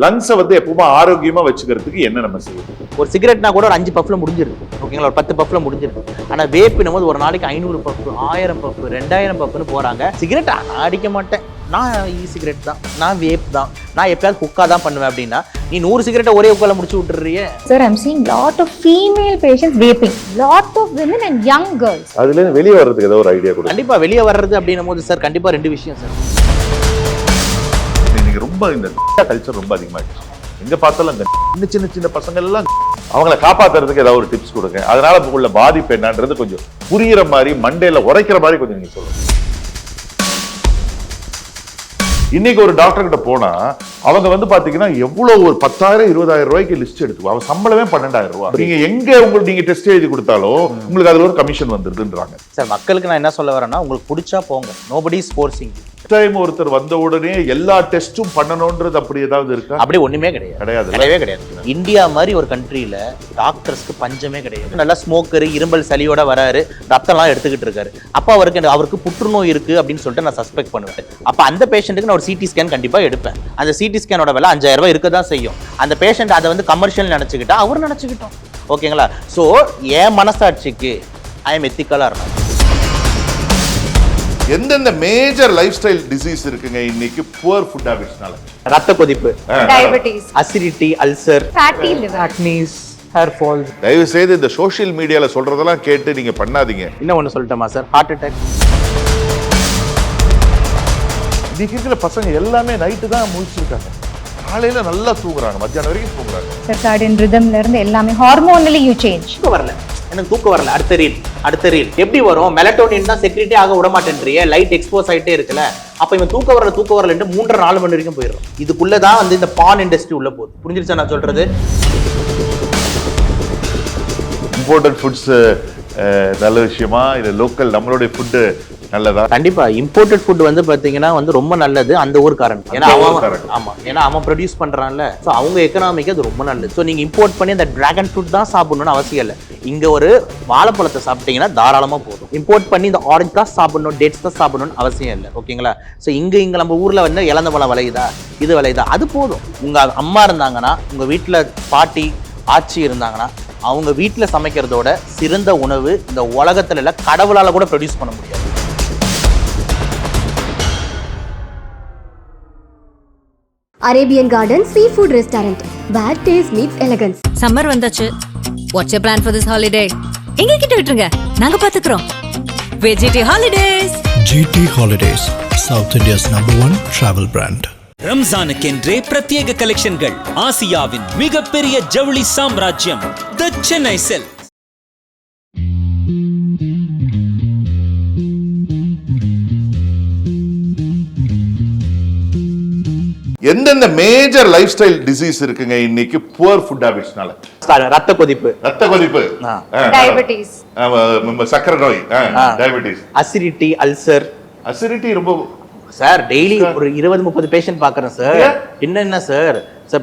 லங்ஸை வந்து எப்பவுமே ஆரோக்கியமா வச்சுக்கிறதுக்கு என்ன நம்ம செய்யணும்? ஒரு சிகரெட்னா கூட ஒரு 5 பஃப்ல முடிஞ்சிருக்கு, ஓகேங்களா, ஒரு 10 பஃப்ல முடிஞ்சிருக்கு. ஆனா வேப்பினும் போது ஒரு நாளைக்கு 500 பஃப், 1000 பஃப், 2000 பஃப்னு போறாங்க. சிகரெட் நான் அடிக்க மாட்டேன், நான் சிகரெட் தான், நான் வேப் தான், நான் எப்பயாவது குக்கா தான் பண்ணுவேன் அப்படின்னா நீ 100 சிகரெட்டை ஒரே உட்கால முடிச்சு விட்டுறியே. Sir, I'm seeing lot of female patients vaping, lot of women and young girls. அதுல வெளியே வர்றதுக்கு ஏதோ ஒரு ஐடியா கொடுங்க. கண்டிப்பா வெளியே வர்றது அப்படின்னும் போது சார் கண்டிப்பா 2 விஷயம் சார். இன்னைக்கு ரொம்ப இந்த கல்ச்சர் ரொம்ப அதிகமாயிடுச்சு. எங்க பார்த்தாலும் இந்த சின்ன சின்ன பசங்க எல்லாம் அவங்கள காப்பாத்துறதுக்கு ஏதாவது ஒரு டிப்ஸ் கொடுங்க. அதனால உள்ள பாதிப்பு என்னன்றது கொஞ்சம் புரியுற மாதிரி மண்டையில உரைக்கிற மாதிரி கொஞ்சம் நீங்க சொல்லுங்க. இன்னைக்கு ஒரு டாக்டர் கிட்ட போனா அவங்க வந்து பாத்தீங்கன்னா எவ்வளவு ஒரு 10,000 20,000 ரூபாய்க்கு லிஸ்ட் எடுத்து அவன் சம்பளமே 12,000 ரூபாய். நீங்க எங்க உங்களுக்கு நீங்க டெஸ்ட் எழுதி கொடுத்தாலும் உங்களுக்கு அதுல ஒரு கமிஷன் வந்துருதுன்றாங்க. சார் மக்களுக்கு நான் என்ன சொல்ல வரேன்னா, உங்களுக்கு பிடிச்சா போங்க, நோபடி இஸ் ஃபோர்சிங். டைம் ஒருத்தர் வந்த உடனே எல்லா டெஸ்டும் பண்ணணும்ன்றது அப்படி ஏதாவது இருக்கா? அப்படி ஒண்ணுமே கிடையாது. இந்தியா மாதிரி ஒரு கண்ட்ரியில டாக்டர்ஸ்க்கு பஞ்சமே கிடையாது. நல்லா ஸ்மோக்கர், இரும்பல் சளியோட வராரு, ரத்தம்லாம் எடுத்துக்கிட்டு இருக்காரு. அப்ப அவருக்கு புற்றுநோய் இருக்கு அப்படின்னு சொல்லிட்டு நான் சஸ்பெக்ட் பண்ணுவேன். அப்ப அந்த பேஷண்ட்டுக்கு நான் ஒரு சிடி ஸ்கேன் கண்டிப்பா எடுப்பேன். அந்த சிடி ஸ்கேனோட விலை 5,000 ரூபாய் இருக்க தான் செய்யும். அந்த பேஷண்ட் அதை வந்து கமர்ஷியல் நினைச்சுக்கிட்டா அவர் நினைச்சுக்கிட்டோம், ஓகேங்களா. ஸோ என் மனசாட்சிக்கு ஐ எம் எத்திக்கலா இருக்கேன். எந்தெந்த மேஜர் லைஃப் ஸ்டைல் டிசீஸ் இருக்குங்க இன்னைக்கு புவர் ஃபுட் ஹேபிட்ஸ்னால? ரத்த கொதிப்பு, Diabetes, acidity, ulcer, fatty liver, acnes, hair falls. தயவு செய்து இந்த சோஷியல் மீடியால சொல்றதெல்லாம் கேட்டு நீங்க பண்ணாதீங்க. இன்னும் ஒன்று சொல்லட்டுமா சார், ஹார்ட் அட்டாக். இன்னைக்கு இருக்கிற பசங்க எல்லாமே நைட்டு தான் முழிச்சிருக்காங்க, காலையில நல்லா தூங்குறாங்க, மத்தியானம் வரைக்கும் தூங்குறாங்க. circadian rhythmல இருந்து எல்லாமே hormonally you change. வரல, எனக்கு தூக்கம் வரல, அடுத்த ரீல் எப்படி வரும்? மெலட்டோனின் தான் செக்ரிட்டே ஆக விட மாட்டேன்றியே, லைட் எக்ஸ்போஸ் ஆயிட்டே இருக்குல்ல. அப்ப இவன் தூக்கம் வரலன்ட்டு 3-4 மணி வரைக்கும் போயிடும். இதுக்குள்ளதான் வந்து இந்த பான் இண்டஸ்ட்ரி உள்ள போகுது. புரிஞ்சிருச்சா நான் சொல்றது? இம்போர்ட்டட் ஃபுட்ஸ் நல்ல விஷயமா, இது லோக்கல் நம்மளுடைய ஃபுட்டு நல்லதா? கண்டிப்பா இம்போர்ட்டட் ஃபுட் வந்து பாத்தீங்கன்னா வந்து ரொம்ப நல்லது அந்த ஊர்க்காரன். ஏன்னா அவன் ப்ரொடியூஸ் பண்றான்ல, ஸோ அவங்க எக்கனாமிக்கு அது ரொம்ப நல்லது. ஸோ நீங்க இம்போர்ட் பண்ணி அந்த டிராகன் ஃப்ரூட் தான் சாப்பிடணும்னு அவசியம் இல்லை. இங்க ஒரு வாழைப்பழத்தை சாப்பிட்டீங்கன்னா தாராளமா போதும். இம்போர்ட் பண்ணி இந்த ஆரஞ்சு தான் சாப்பிடணும், டேட்ஸ் தான் சாப்பிடணும்னு அவசியம் இல்லை, ஓகேங்களா. ஸோ இங்க நம்ம ஊர்ல வந்து இளந்த பழம் விளையுதா, இது விளையுதா, அது போதும். உங்க அம்மா இருந்தாங்கன்னா, உங்க வீட்டுல பாட்டி ஆச்சி இருந்தாங்கன்னா, அவங்க வீட்டுல சமைக்கிறதோட சிறந்த உணவு இந்த உலகத்துல இல்ல, கடவுளால கூட ப்ரொடியூஸ் பண்ண முடியாது. Arabian Garden Seafood Restaurant, where taste meets elegance. Summer வந்தாச்சு. What's your plan for this holiday? எங்க கிட்ட விட்டுருங்க, நாங்க பாத்துக்கிறோம். GT Holidays. GT Holidays, South India's #1 travel brand. ரம்ஜானுக்கென்றே பிரத்யேக கலெக்ஷன்கள். ஆசியாவின் மிகப்பெரிய ஜவுளி சாம்ராஜ்யம் தி சென்னை சில்க்ஸ். எந்தெந்த மேஜர் லைஃப் ஸ்டைல் டிசீஸ் இருக்குங்க இன்னைக்கு புவர் ஃபுட் ஹேபிட்ஸ்னால? ரத்த கொதிப்பு, Diabetes, சக்கரை நோய், டயபெட்டிஸ், அசிடிட்டி, அல்சர். அசிடிட்டி ரொம்ப சார் டெய்லி ஒரு 20-30 பேஷண்ட் பாக்குறேன் சார். என்ன சார்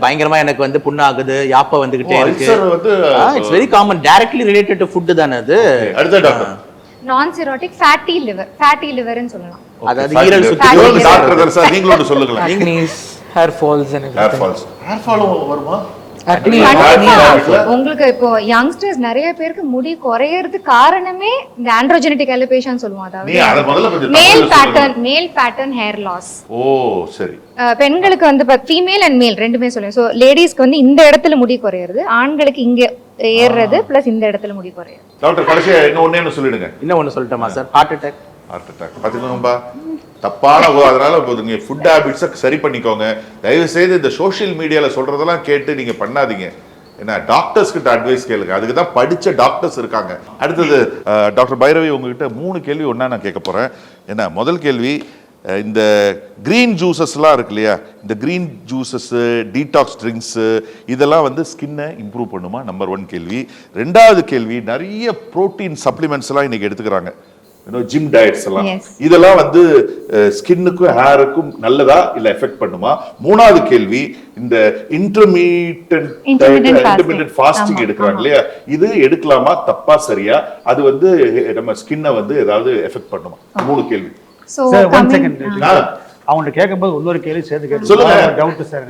பயங்கரமா எனக்கு வந்து புண்ணு ஆகுது, யாப்ப வந்துகிட்டே இருக்கு. It's very common, directly related to food தானே அது. அடுத்த டாக்டர், non-cirrhotic fatty liver ன்னு சொல்லலாம். அதாவது ஈரல் சுத்தி. டாக்டர் சார் நீங்களோட சொல்லுங்க. Acnes, hair falls and everything. Hair fall வருமா? உங்களுக்கு இப்போ யங்ஸ்டர்ஸ் நிறைய பேருக்கு முடி குறையறதுக்கு காரணமே இந்த ஆண்ட்ரோஜெனடிக் அலோபேஷன் சொல்லுவோம். அதாவது மேல் பேட்டர்ன் ஹேர் லாஸ். ஓ சரி. பெண்களுக்கு வந்து ஃபீமேல் அண்ட் மேல் ரெண்டுமே சொல்லுவேன். ஸோ லேடிஸ்க்கு வந்து இந்த இடத்துல முடி குறையிறது, ஆண்களுக்கு இங்க ஏறுறது, பிளஸ் இந்த இடத்துல முடி குறையிறது. டாக்டர் கடைசியா இன்னொன்னு சொல்லிடுங்க. இன்னொன்னு சொல்லட்டுமா சார்? ஹார்ட் அட்டாக் பாத்துக்கோங்கப்பா, தப்பான அதனால நீங்க ஃபுட் ஹேபிட்ஸை சரி பண்ணிக்கோங்க. தயவு செய்து இந்த சோஷியல் மீடியால சொல்றதெல்லாம் கேட்டு நீங்க பண்ணாதீங்க. என்ன டாக்டர்ஸ் கிட்ட அட்வைஸ் கேளுங்க, அதுக்கு தான் படிச்ச டாக்டர்ஸ் இருக்காங்க. அடுத்தது டாக்டர் பைரவி, உங்ககிட்ட 3 கேள்வி ஒண்ணா நான் கேட்க போறேன். என்ன முதல் கேள்வி, இந்த கிரீன் ஜூசஸ்லாம் இருக்கு இல்லையா, இந்த கிரீன் ஜூசஸ், டீடாக்ஸ் ட்ரிங்க்ஸ், இதெல்லாம் வந்து ஸ்கின்னை இம்ப்ரூவ் பண்ணுமா? நம்பர் 1 கேள்வி. 2வது கேள்வி, நிறைய புரோட்டீன் சப்ளிமெண்ட்ஸ் எல்லாம் இன்னைக்கு எடுத்துக்கிறாங்க, ஜிம் டயட்ஸ் எல்லாம், இதெல்லாம் வந்து ஸ்கின்னுக்கும் ஹேருக்கும் நல்லதா இல்ல எஃபெக்ட் பண்ணுமா? 3வது கேள்வி, இந்த இன்டர்மிட்டன்ட் ஃபாஸ்டிங் எடுக்கிறாங்க இல்லையா, இது எடுக்கலாமா, தப்பா சரியா, அது வந்து நம்ம ஸ்கின்னை வந்து ஏதாவது எஃபெக்ட் பண்ணுமா? 3 கேள்வி. சார் 1 செகண்ட், அவங்கள்ட்ட கேட்கும்போது இன்னொரு கேள்வி சேர்த்து கேட்டு சொல்லுங்க. டவுட் சார்,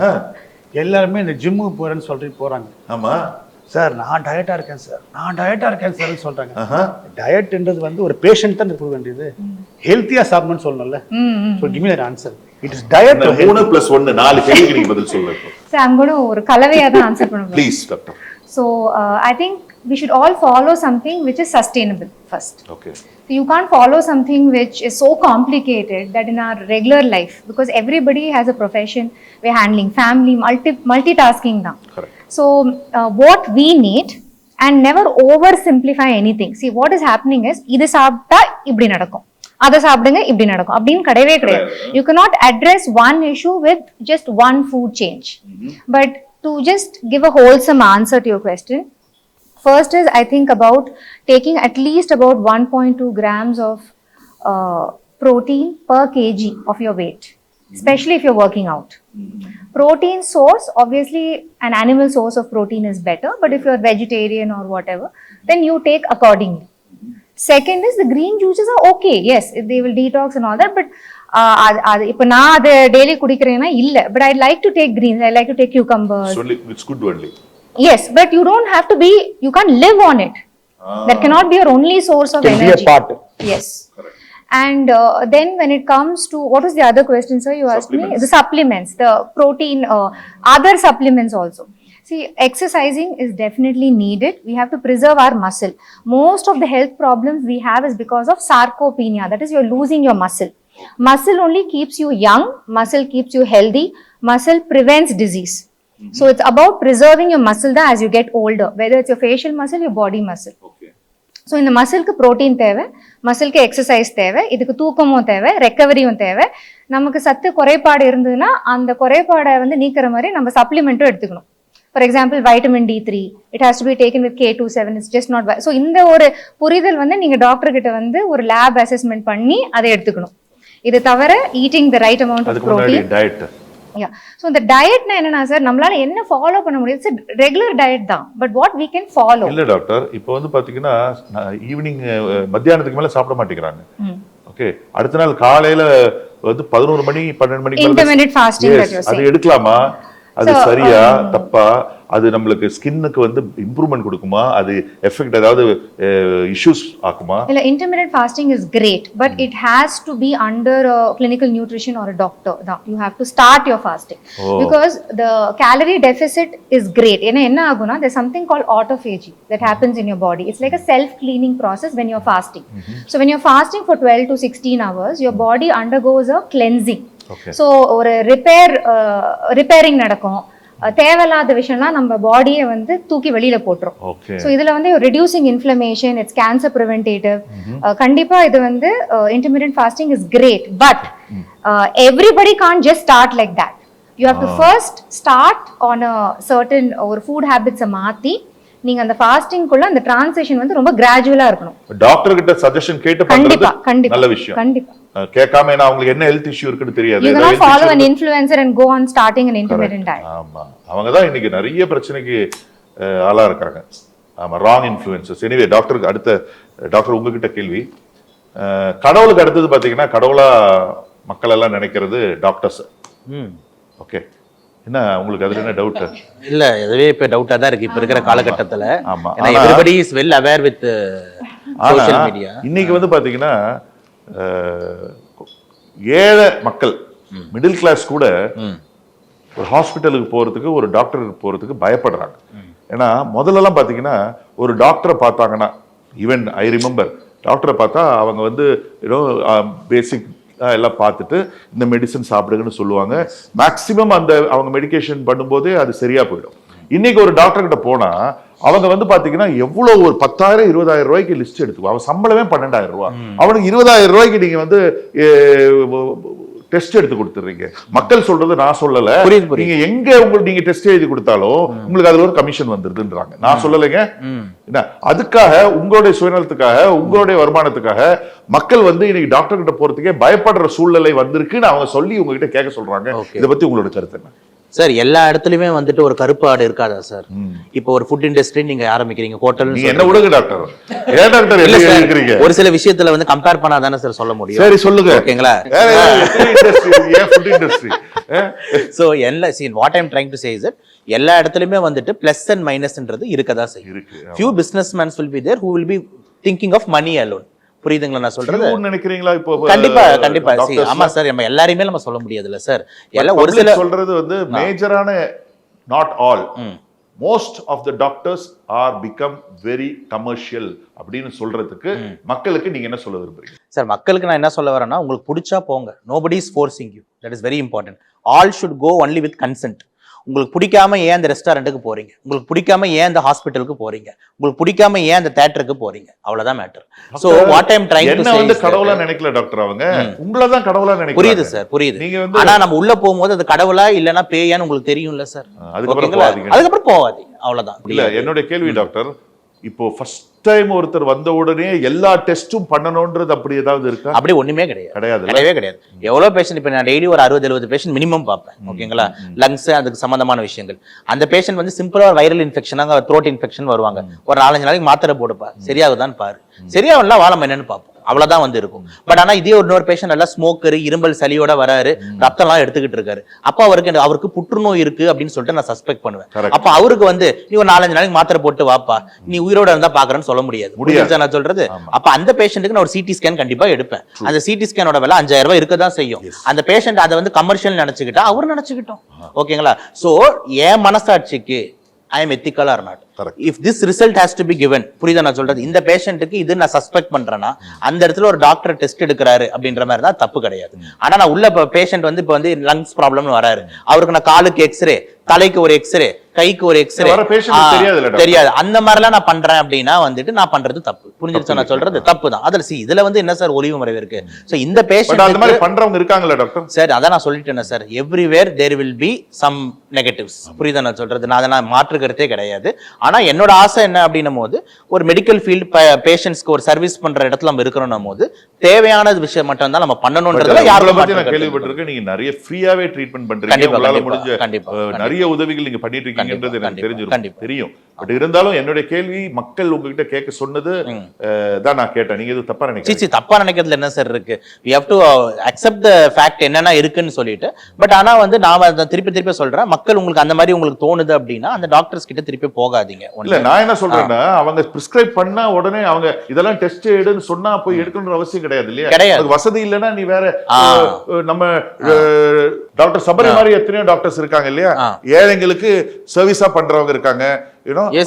எல்லாருமே இந்த ஜிம்முக்கு போறேன்னு சொல்லிட்டு போறாங்க. ஆமா சார் நான் டயட்டா இருக்கேன் சார், நான் டயட்டா இருக்கேன் சார்னு சொல்றாங்க. டயட்ன்றது வந்து ஒரு பேஷண்ட் தான் இருக்க வேண்டியது, ஹெல்த்தியா சாப்பிடணும்னு சொல்லணும்ல. So give me that answer. It is diet 3+1 4 கேள்விக்கு நீங்க பதில் சொல்லுங்க. சார் I'm going to ஒரு கலவையா தான் ஆன்சர் பண்ணுவேன். Please doctor. So I think we should all follow something which is sustainable first. Okay. So you can't follow something which is so complicated that in our regular life, because everybody has a profession, we're handling family, multitasking now. Correct. So what we need, and never oversimplify anything. See, what is happening is idu saapta ibdi nadakkum, adha saapdunga ibdi nadakkum appdin kadave kadaiya. You cannot address one issue with just one food change. But to just give a wholesome answer to your question, first is I think about taking at least about 1.2 grams of protein per kg of your weight, especially if you're working out. Protein source, obviously an animal source of protein is better, but if you're vegetarian or whatever, then you take accordingly. Second is the green juices are okay, yes, they will detox and all that, but இப்ப நான் அது daily குடிக்கிறேன்னா இல்ல, but I like to take greens, I like to take cucumbers. It's good only. Yes, but you don't have to be, you can't live on it. That cannot be your only source of energy. Be a part. Yes. Correct. And then when it comes to, what was the other question, sir? You asked me? The supplements, the protein, other supplements also. See, exercising is definitely needed. We have to preserve our muscle. Most of the health problems we have is because of sarcopenia. That is, you're losing your muscle. Muscle only keeps you young. Muscle keeps you healthy. Muscle prevents disease. So it's about preserving your muscle as you get older, whether it's your facial muscle, your body muscle. Okay. So இந்த மசிலுக்கு protein தேவை, மசிலுக்கு exercise தேவை, இதுக்கு தூக்கமும் தேவை, ரெக்கவரியும் தேவை. நமக்கு சத்து குறைபாடு இருந்ததுன்னா அந்த குறைபாடை வந்து நீக்கிற மாதிரி நம்ம சப்ளிமெண்ட்டும் எடுத்துக்கணும். For example, vitamin D3, it has to be taken with K27, it's just not. So இந்த ஒரு புரிதல் வந்து நீங்க டாக்டர் கிட்ட வந்து ஒரு லேப் அசஸ்மெண்ட் பண்ணி அதை எடுத்துக்கணும். இது தவிர eating the right amount of protein. Diet. Yeah. So இந்த டயட்னா என்னன்னா சார், நம்மளால என்ன ஃபாலோ பண்ண முடியாது? ரெகுலர் டயட் தான், but what we can follow. இல்ல டாக்டர், இப்போ வந்து பாத்தீங்கன்னா ஈவினிங் மத்தியானத்துக்கு மேல சாப்பிட மாட்டேங்கிறாங்க. ஓகே, அடுத்த நாள் காலையில வந்து 11 மணி 12 மணிக்கு இன்டர்மிட்டன்ட் ஃபாஸ்டிங் அது எடுக்கலாமா? அது சரியா தப்பா? அது நம்மளுக்கு ஸ்கின்னுக்கு வந்து இம்ப்ரூவ்மென்ட் கொடுக்குமா? அது எஃபெக்ட் ஏதாவது இஷ்யூஸ் ஆகுமா? இல்ல, intermittent fasting is great, but it has to be under clinical nutrition or doctor தான். You have to start your fasting because the calorie deficit is great. ஏன்னா என்ன ஆகும்னா, there's something called autophagy that happens in your body. It's like a self cleaning process when you're fasting. So when you're fasting for 12 to 16 hours, your body undergoes a cleansing. So ஒரு repairing நடக்கும். தேவையில்லாத விஷயம்லாம் நம்ம பாடியை வந்து தூக்கி வெளியில போட்டுரும். ஸோ இதுல வந்து reducing inflammation, it's cancer preventative. கண்டிப்பா இது வந்து intermittent fasting is great, but everybody can't just start like that. You have to first start on a certain ஒரு ஃபுட் ஹேபிட்ஸை மாத்தி நீங்க அந்த ஃபாஸ்டிங்குள்ள அந்த டிரான்சிஷன் வந்து ரொம்ப கிராஜுவலா இருக்கணும். டாக்டர் கிட்ட சஜஷன் கேட்டு பண்றது நல்ல விஷயம். கண்டிப்பா கேட்காம ஏன்னா அவங்களுக்கு என்ன ஹெல்த் இஷ்யூ இருக்குன்னு தெரியாது. You cannot follow an influencer and go on starting an intermittent diet. ஆமா, அவங்க தான் இன்னைக்கு நிறைய பிரச்சனைக்கு ஆளா இருக்காங்க. ஆமா, ராங் இன்ஃப்ளூயன்சர்ஸ். எனிவே டாக்டருக்கு அடுத்த டாக்டர் உங்ககிட்ட கேள்வி. கடவுளுக்கு அடுத்தது பாத்தீங்கன்னா கடவுளா மக்கள் எல்லாம் நினைக்கிறது டாக்டர்ஸ். ஓகே, என்ன உங்களுக்கு அதுல என்ன டவுட்? இல்ல, அதுவே இப்ப டவுட்டா தான் இருக்கு இப்ப இருக்கிற காலகட்டத்துல. ஆமா, everybody is well aware with social media. இன்னைக்கு வந்து பாத்தீங்கன்னா ஏழை மக்கள், மிடில் கிளாஸ் கூட ஒரு ஹாஸ்பிட்டலுக்கு போறதுக்கு, ஒரு டாக்டருக்கு போறதுக்கு பயப்படுறாங்க. ஏன்னா முதல்லலாம் பாத்தீங்கன்னா ஒரு டாக்டரை பார்த்தாங்கன்னா, ஈவன் ஐ ரிமெம்பர், டாக்டரை பார்த்தா அவங்க வந்து ஏதோ பேசிக் எல்லாம் பார்த்துட்டு இந்த மெடிசன் சாப்பிடுங்கன்னு சொல்லுவாங்க. மேக்சிமம் அந்த அவங்க மெடிகேஷன் பண்ணும்போதே அது சரியா போயிடும். இன்னைக்கு ஒரு டாக்டர் கிட்ட போனா அவங்க வந்து பாத்தீங்கன்னா எவ்வளவு ஒரு 10,000 20,000 ரூபாய்க்கு லிஸ்ட் எடுத்துக்குவோம். அவன் சம்பளமே 12,000 ரூபாய், அவனுக்கு 20,000 ரூபாய்க்கு நீங்க வந்து டெஸ்ட் எடுத்து கொடுத்துறீங்க. மக்கள் சொல்றது நான் சொல்லல, நீங்க எங்க உங்களுக்கு நீங்க டெஸ்ட் எழுதி கொடுத்தாலும் உங்களுக்கு அதுல ஒரு கமிஷன் வந்துருதுன்றாங்க. நான் சொல்லலைங்க. என்ன அதுக்காக உங்களுடைய சுயநலத்துக்காக, உங்களுடைய வருமானத்துக்காக மக்கள் வந்து இன்னைக்கு டாக்டர் கிட்ட போறதுக்கே பயப்படுற சூழ்நிலை வந்திருக்குன்னு அவங்க சொல்லி உங்ககிட்ட கேட்க சொல்றாங்க. இதை பத்தி உங்களோட கருத்து என்ன? சார் எல்லா இடத்துலயுமே வந்துட்டு ஒரு கருப்பு ஆடு இருக்காதா சார்? இப்போ ஒரு ஃபுட் இண்டஸ்ட்ரி நீங்க ஆரம்பிக்கிறீங்க, ஹோட்டல். நீங்க என்ன விடுங்க டாக்டர், ஏன் டாக்டர் இல்ல சார், இருக்கிறீங்க? ஒரு சில விஷயத்துல வந்து கம்பேர் பண்ணாதானே சார் சொல்ல முடியும். சரி சொல்லுங்க, ஓகேங்களா? Food industry. சோ எல்லா what I am trying to say is எல்லா இடத்துலயுமே வந்துட்டு பிளஸ் அண்ட் மைனஸ்ன்றது இருக்கதா செய்யும். few businessmen will be there who will be thinking of money alone. புரியுதுங்களா நான் சொல்றது? நினைக்கிறீங்களா? இப்போ கண்டிப்பா கண்டிப்பா. ஆமா சார், நம்ம எல்லாரையுமே நம்ம சொல்ல முடியாதுல்ல சார். எல்லாம் ஒரு சில சொல்றது வந்து மேஜரான, not all, most of the doctors are become very commercial அப்படின்னு சொல்றதுக்கு மக்களுக்கு நீங்க என்ன சொல்ல விரும்புறீங்க? சார் மக்களுக்கு நான் என்ன சொல்ல வரேன்னா, உங்களுக்கு பிடிச்சா போங்க, nobody is forcing you, that is very important. all should go only with consent. உங்களுக்கு பிடிக்காம ஏன் அந்த ரெஸ்டாரண்ட்டுக்கு போறீங்க, உங்களுக்கு பிடிக்காம ஏன் அந்த ஹாஸ்பிட்டலுக்கு போறீங்க, உங்களுக்கு பிடிக்காம ஏன் அந்த தியேட்டருக்கு போறீங்க, அவ்வளவுதான் matter. So what I am trying to say வந்து கடவுளா நினைக்கல டாக்டர், அவங்க உங்கள தான் கடவுளா நினைக்கிறாங்க. புரியுது சார், புரியுது. நீங்க வந்து ஆனா நம்ம உள்ள போகும்போது அது கடவுளா இல்லனா பேயான்னு உங்களுக்கு தெரியும்ல சார். அதுக்கப்புறம் போவாதீங்க, அவ்வளவுதான். இல்ல என்னோட கேள்வி டாக்டர், இப்போ ஃபர்ஸ்ட் டைம் ஒருத்தர் வந்த உடனே எல்லா டெஸ்டும் பண்ணணும்ன்றது அப்படி ஏதாவது இருக்கா? அப்படி ஒண்ணுமே கிடையாது, கிடையவே கிடையாது. எவ்வளவு பேஷண்ட் இப்ப நான் டெய்லி ஒரு 60-70 பேஷண்ட் மினிமம் பார்ப்பேன். ஓகேங்களா? லங்ஸ் அதுக்கு சம்பந்தமான விஷயங்கள். அந்த பேஷண்ட் வந்து சிம்பிளா வைரல் இன்ஃபெக்ஷனாக த்ரோட் இன்ஃபெக்ஷன் வருவாங்க. ஒரு 4-5 நாளைக்கு மாத்திரை போடுப்பா, சரியாகுதான்னு பாரு, சரியாகலாம் வாழ என்னன்னு பார்ப்போம், அவ்வளவுதான் வந்து இருக்கும். பட் ஆனா இதே இன்னொரு பேஷண்ட் நல்லா ஸ்மோக்கர், இரும்பல் சளியோட வராரு, ரத்தம் எல்லாம் எடுத்துக்கிட்டு இருக்காரு, அப்ப அவருக்கு புற்றுநோய் இருக்கு அப்படின்னு சொல்லிட்டு நான் சஸ்பெக்ட் பண்ணுவேன். அப்ப அவருக்கு வந்து நீ ஒரு 4-5 நாளைக்கு மாத்திரை போட்டு வாப்பா, நீ உயிரோட இருந்தா பாக்குறேன்னு சொல்ல முடியாது. நான் சொல்றது, அப்ப அந்த பேஷண்ட்டுக்கு நான் ஒரு சிடி ஸ்கேன் கண்டிப்பா எடுப்பேன். அந்த சிடி ஸ்கேனோட விலை 5000 ரூபாய் இருக்கதான் செய்யும். அந்த பேஷண்ட் அதை வந்து கமர்ஷியல் நினைச்சுக்கிட்டா அவர் நினைச்சுக்கிட்டோம். ஓகேங்களா? சோ என் மனசாட்சிக்கு I am ethical or not. If this result has to be given, புரியுதா நான் சொல்றது? இந்த பேஷண்ட்டுக்கு இது நான் சஸ்பெக்ட் பண்றேன்னா அந்த இடத்துல ஒரு டாக்டர் டெஸ்ட் எடுக்கிறாரு அப்படின்ற மாதிரி தான் தப்பு கிடையாது. ஆனா நான் உள்ள பேஷண்ட் வந்து இப்ப வந்து லங்ஸ் ப்ராப்ளம்னு வராரு, அவருக்கு நான் காலுக்கு எக்ஸ்ரே, தலைக்கு ஒரு எக்ஸ்ரே, கைக்கு ஒரு எக்ஸ்ரே தெரியாது, அந்த மாதிரிலாம் நான் பண்றேன் அப்படின்னா வந்துட்டு நான் பண்றது தப்பு. புரிஞ்சிருச்சா நான் சொல்றது? தப்பு தான். அதுல இதுல வந்து என்ன சார் ஒளிவு மறைவு இருக்கு? சோ இந்த பேஷண்ட் அந்த மாதிரி பண்றவங்க இருக்காங்களா டாக்டர்? சார் அதான் நான் சொல்லிட்டேன் sir, everywhere there will be some negatives. புரியுதா நான் சொல்றது? நான் அதை மாற்று கருத்தே கிடையாது. ஆனா என்னோட ஆசை என்ன அப்படின்னும் போது, ஒரு மெடிக்கல் ஃபீல்டு பேஷண்ட்ஸ்க்கு ஒரு சர்வீஸ் பண்ற இடத்துல நம்ம இருக்கிறோம் போது தேவையான விஷயம் மட்டும் தான் நம்ம பண்ணணும்ன்றதுல யாரும் பத்தி நான் கேள்விப்பட்டிருக்கேன். நீங்க நிறைய ஃப்ரீயாவே ட்ரீட்மெண்ட் பண்றீங்க, உங்களால முடிஞ்ச நிறைய உதவிகள் நீங்க பண்ணிட்டு இருக்கீங்கன்றது எனக்கு தெரியும். பட் இருந்தாலும் என்னோட கேள்வி மக்கள் உங்ககிட்ட கேட்க சொன்னது தான் நான் கேட்டேன். நீங்க எதுவும் தப்பா நினைக்கிறீங்க? தப்பா நினைக்கிறதுல என்ன சார் இருக்கு? we have to accept the fact என்னன்னா இருக்குன்னு சொல்லிட்டு. பட் ஆனா வந்து நான் திருப்பி சொல்றேன், மக்கள் உங்களுக்கு அந்த மாதிரி உங்களுக்கு தோணுது அப்படின்னா அந்த டாக்டர்ஸ் கிட்ட திருப்பி போகாதீங்க. இல்ல நான் என்ன சொல்றேன்னா, அவங்க பிரிஸ்கிரைப் பண்ணா உடனே அவங்க இதெல்லாம் டெஸ்ட் எடுன்னு சொன்னா போய் எடுக்கணும்ன்ற அவசியம் கிடையாது இல்லையா? கிடையாது. வசதி இல்லைன்னா நீ வேற நம்ம டாக்டர் சபரி மாதிரி எத்தனையோ டாக்டர்ஸ் இருக்காங்க இல்லையா? ஏழைங்களுக்கு சர்வீஸா பண்றவங்க இருக்காங்க,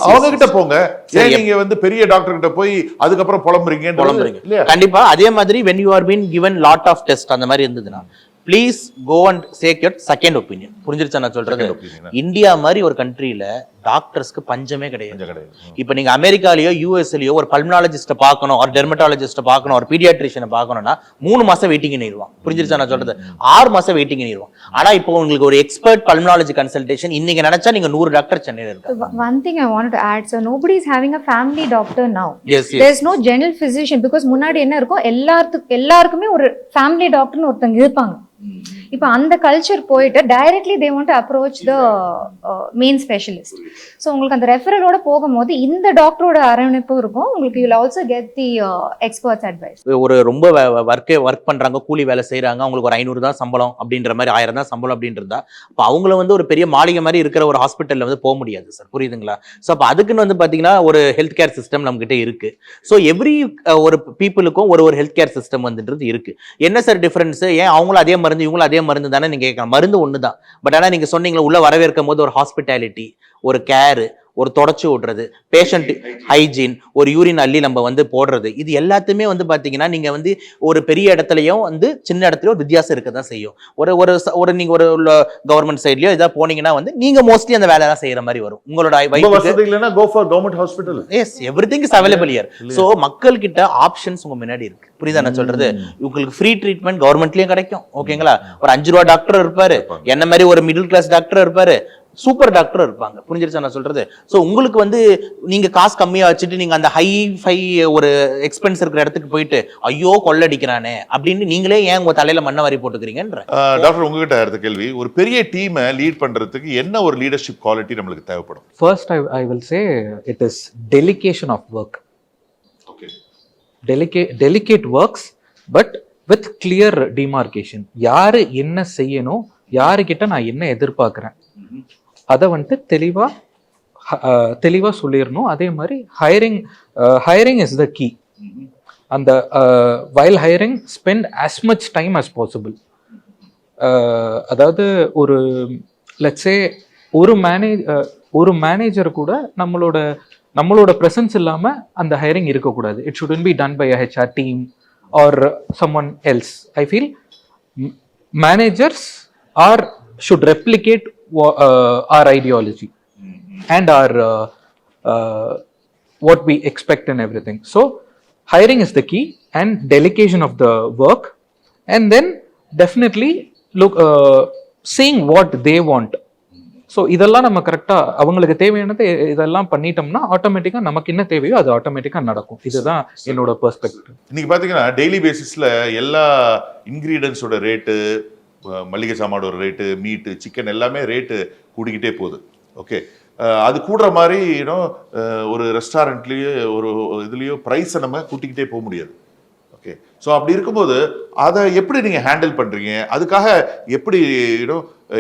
அவங்க கிட்ட போங்க. ஏன் நீங்க வந்து பெரிய டாக்டர் கிட்ட போய் அதுக்கப்புறம் புலம்புறீங்க? கண்டிப்பா அதே மாதிரி when you are being given lot of test அந்த மாதிரி இருந்ததுன்னா please go and check your second opinion. புரிஞ்சிருச்சா நான் சொல்றது? இந்தியா மாதிரி ஒரு கண்ட்ரியில டாக்டர்ஸ்க்கு பஞ்சமே கிடையாது. இப்ப நீங்க அமெரிக்காலயோ யூஎஸ்லயோ ஒரு பல்மனாலஜிஸ்ட பார்க்கணும், ஒரு டெர்மட்டாலஜிஸ்ட பார்க்கணும், ஒரு பீடியாட்ரிஷியனை பார்க்கணும்னா 3 மாசம் வெயிட்டிங் பண்ணிடுவான். புரிஞ்சிருச்சா நான் சொல்றது? 6 மாசம் வெயிட்டிங் பண்ணிடுவான். ஆனா இப்போ உங்களுக்கு ஒரு எக்ஸ்பர்ட் பல்மனாலஜி கன்சல்டேஷன் இன்னைக்கு நினைச்சா நீங்க 100 டாக்டர் சென்னையில இருக்காங்க. One thing I wanted to add, sir, nobody is having a family doctor now. Yes. There's no general physician because முன்னாடி என்ன இருக்கும், எல்லாருக்குமே ஒரு ஃபேமிலி டாக்டர்னு ஒருத்தங்க இருப்பாங்க. இப்போ அந்த கல்ச்சர் போயிட்டு directly they want to approach the main specialist. So உங்களுக்கு அந்த ரெஃபரலோட போகும்போது இந்த டாக்டரோட அரவணைப்பும் இருக்கும், உங்களுக்கு you will also get the experts advice. ஒரு ரொம்ப ஒர்க் பண்றாங்க, கூலி வேலை செய்யறாங்க, அவங்களுக்கு ஒரு 500 தான் சம்பளம் அப்படின்ற மாதிரி, 1000 தான் சம்பளம் அப்படின்றதா அப்போ அவங்கள வந்து ஒரு பெரிய மாளிகை மாதிரி இருக்கிற ஒரு ஹாஸ்பிட்டல்ல வந்து போக முடியாது சார். புரியுதுங்களா? ஸோ அப்போ அதுக்குன்னு வந்து பாத்தீங்கன்னா ஒரு ஹெல்த் கேர் சிஸ்டம் நம்ம கிட்ட இருக்கு. ஸோ எவ்ரி ஒரு பீப்புளுக்கும் ஒரு ஹெல்த் கேர் சிஸ்டம் வந்துன்றது இருக்கு. என்ன சார் டிஃபரன்ஸ்? ஏன் அவங்களும் அதே மருந்து இவங்களும் அதே மருந்து தானே நீங்க கேட்கலாம். மருந்து ஒண்ணுதான். பட் ஆனா நீங்க சொன்னீங்களா உள்ள வரவேற்கும் போது ஒரு ஹாஸ்பிட்டாலிட்டி, ஒரு கேர், ஒரு தொடச்சு விடுறது, பேஷண்ட் ஹைஜீன், ஒரு யூரின் அள்ளி நம்ம வந்து போடுறது, இது எல்லாத்தையுமே வந்து பாத்தீங்கன்னா நீங்க வந்து ஒரு பெரிய இடத்துலயும் வந்து சின்ன இடத்துலயும் ஒரு வித்தியாசம் இருக்கதான் செய்யும். ஒரு நீங்க ஒரு கவர்மெண்ட் சைட்லயோ ஏதாவது போனீங்கன்னா வந்து நீங்க மோஸ்ட்லி அந்த வேலை தான் செய்யற மாதிரி வரும். உங்களோட everything is available here. So மக்கள் கிட்ட ஆப்ஷன்ஸ் உங்க முன்னாடி இருக்கு. புரியுதா நான் சொல்றது? உங்களுக்கு ஃப்ரீ ட்ரீட்மெண்ட் கவர்மெண்ட்லயும் கிடைக்கும். ஓகேங்களா? ஒரு 5 ரூபா டாக்டர் இருப்பாரு, என்ன மாதிரி ஒரு மிடில் கிளாஸ் டாக்டர் இருப்பாரு, சூப்பர் டாக்டர் இருப்பாங்க. புரிஞ்சிருச்சா நான் சொல்றது? ஸோ உங்களுக்கு வந்து நீங்க காசு கம்மியா வச்சுட்டு நீங்க அந்த ஹை ஒரு எக்ஸ்பென்ஸ் இருக்கிற இடத்துக்கு போயிட்டு ஐயோ கொள்ளடிக்கிறானே அப்படின்னு நீங்களே ஏன் உங்க தலையில மண்ணை வாரி போட்டுக்கிறீங்கன்ற. டாக்டர் உங்ககிட்ட அடுத்த கேள்வி, ஒரு பெரிய டீமை லீட் பண்றதுக்கு என்ன ஒரு லீடர்ஷிப் குவாலிட்டி நம்மளுக்கு தேவைப்படும்? First, I will say it is delegation of work. Okay. Delicate works, but with clear demarcation. யாரு என்ன செய்யணும், யாருக்கிட்ட நான் என்ன எதிர்பார்க்குறேன், அதை வந்துட்டு தெளிவாக சொல்லிடணும். அதே மாதிரி ஹையரிங் இஸ் த கீ. அந்த while hiring spend as much time as possible. அதாவது ஒரு லெட்ஸ் சே ஒரு மேனேஜர் கூட நம்மளோட ப்ரெசன்ஸ் இல்லாமல் அந்த ஹையரிங் இருக்கக்கூடாது. It shouldn't be done by a HR team or someone else. I feel managers should replicate our ideology and our what we expect and everything. So hiring is the key and delegation of the work, and then definitely look seeing what they want. So இதெல்லாம் நம்ம கரெக்டாக அவங்களுக்கு தேவையானது இதெல்லாம் பண்ணிட்டோம்னா ஆட்டோமேட்டிக்காக நமக்கு என்ன தேவையோ அது ஆட்டோமேட்டிக்காக நடக்கும். இதுதான் என்னோட பெர்ஸ்பெக்டிவ். இன்னைக்கு பார்த்தீங்கன்னா டெய்லி பேசிஸில் எல்லா இன்க்ரீடியன்ஸோட ரேட்டு, மளிகை சாமானோட ரேட்டு, மீட்டு, சிக்கன் எல்லாமே ரேட்டு கூடிக்கிட்டே போகுது. ஓகே, அது கூடுற மாதிரி ஒரு ரெஸ்டாரண்ட்லேயோ ஒரு இதுலேயோ ப்ரைஸை நம்ம கூட்டிக்கிட்டே போக முடியாது. ஓகே, ஸோ அப்படி இருக்கும்போது அதை எப்படி நீங்கள் ஹேண்டில் பண்ணுறீங்க? அதுக்காக எப்படி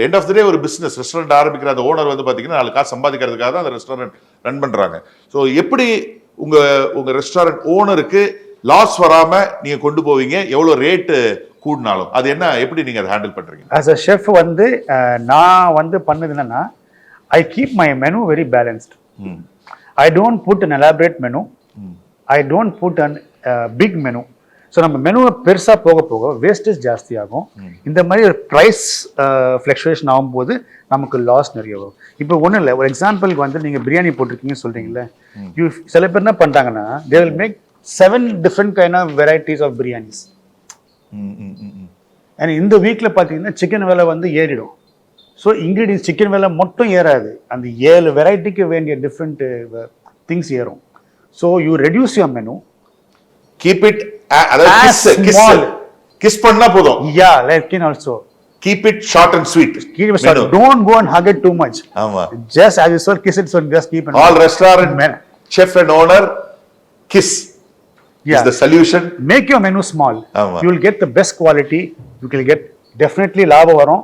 எண்ட் ஆஃப் த டே ஒரு பிஸ்னஸ் ரெஸ்டாரண்ட் ஆரம்பிக்கிற அந்த ஓனர் வந்து பார்த்தீங்கன்னா 4 காசு சம்பாதிக்கிறதுக்காக தான் அந்த ரெஸ்டாரண்ட் ரன் பண்ணுறாங்க. ஸோ எப்படி உங்கள் ரெஸ்டாரண்ட் ஓனருக்கு லாஸ் வராமல் நீங்கள் கொண்டு போவீங்க? எவ்வளோ ரேட்டு கூடினாலும் அது என்ன, எப்படி நீங்கள் அதை ஹேண்டில் பண்ணுறீங்க? ஆஸ் அ ஷெஃப் வந்து நான் வந்து பண்ணது என்னன்னா, I keep my menu very balanced. I don't put an elaborate menu, I don't put an big menu. So நம்ம மெனுவை பெருசாக போக போக வேஸ்டேஜ் ஜாஸ்தி ஆகும். இந்த மாதிரி ஒரு ப்ரைஸ் ஃப்ளக்சுவேஷன் ஆகும்போது நமக்கு லாஸ் நிறைய வரும். இப்போ ஒன்றும் இல்லை, ஒரு எக்ஸாம்பிளுக்கு வந்து நீங்கள் பிரியாணி போட்டிருக்கீங்கன்னு சொல்கிறீங்களே, சில பேர் என்ன பண்ணுறாங்கன்னா, they will make 7 different kind of varieties of biryanis. And இந்த வீக்கில் பார்த்தீங்கன்னா சிக்கன் விலை வந்து ஏறிடும். ஸோ இன்க்ரீடியன்ஸ் சிக்கன் விலை மட்டும் ஏறாது, அந்த 7 வெரைட்டிக்கு வேண்டிய டிஃப்ரெண்ட் திங்ஸ் ஏறும். So you reduce your menu, keep it kiss பண்ணா போதும். yeah, like can also keep it short and sweet. keep it short. Don't go and hug it too much. ஆமா, just as you said, kiss it. So just keep it. All restaurant chef and owner kiss is the solution. Make your menu small. ஆமா, you will get the best quality. You will get definitely லாபம் வரும்,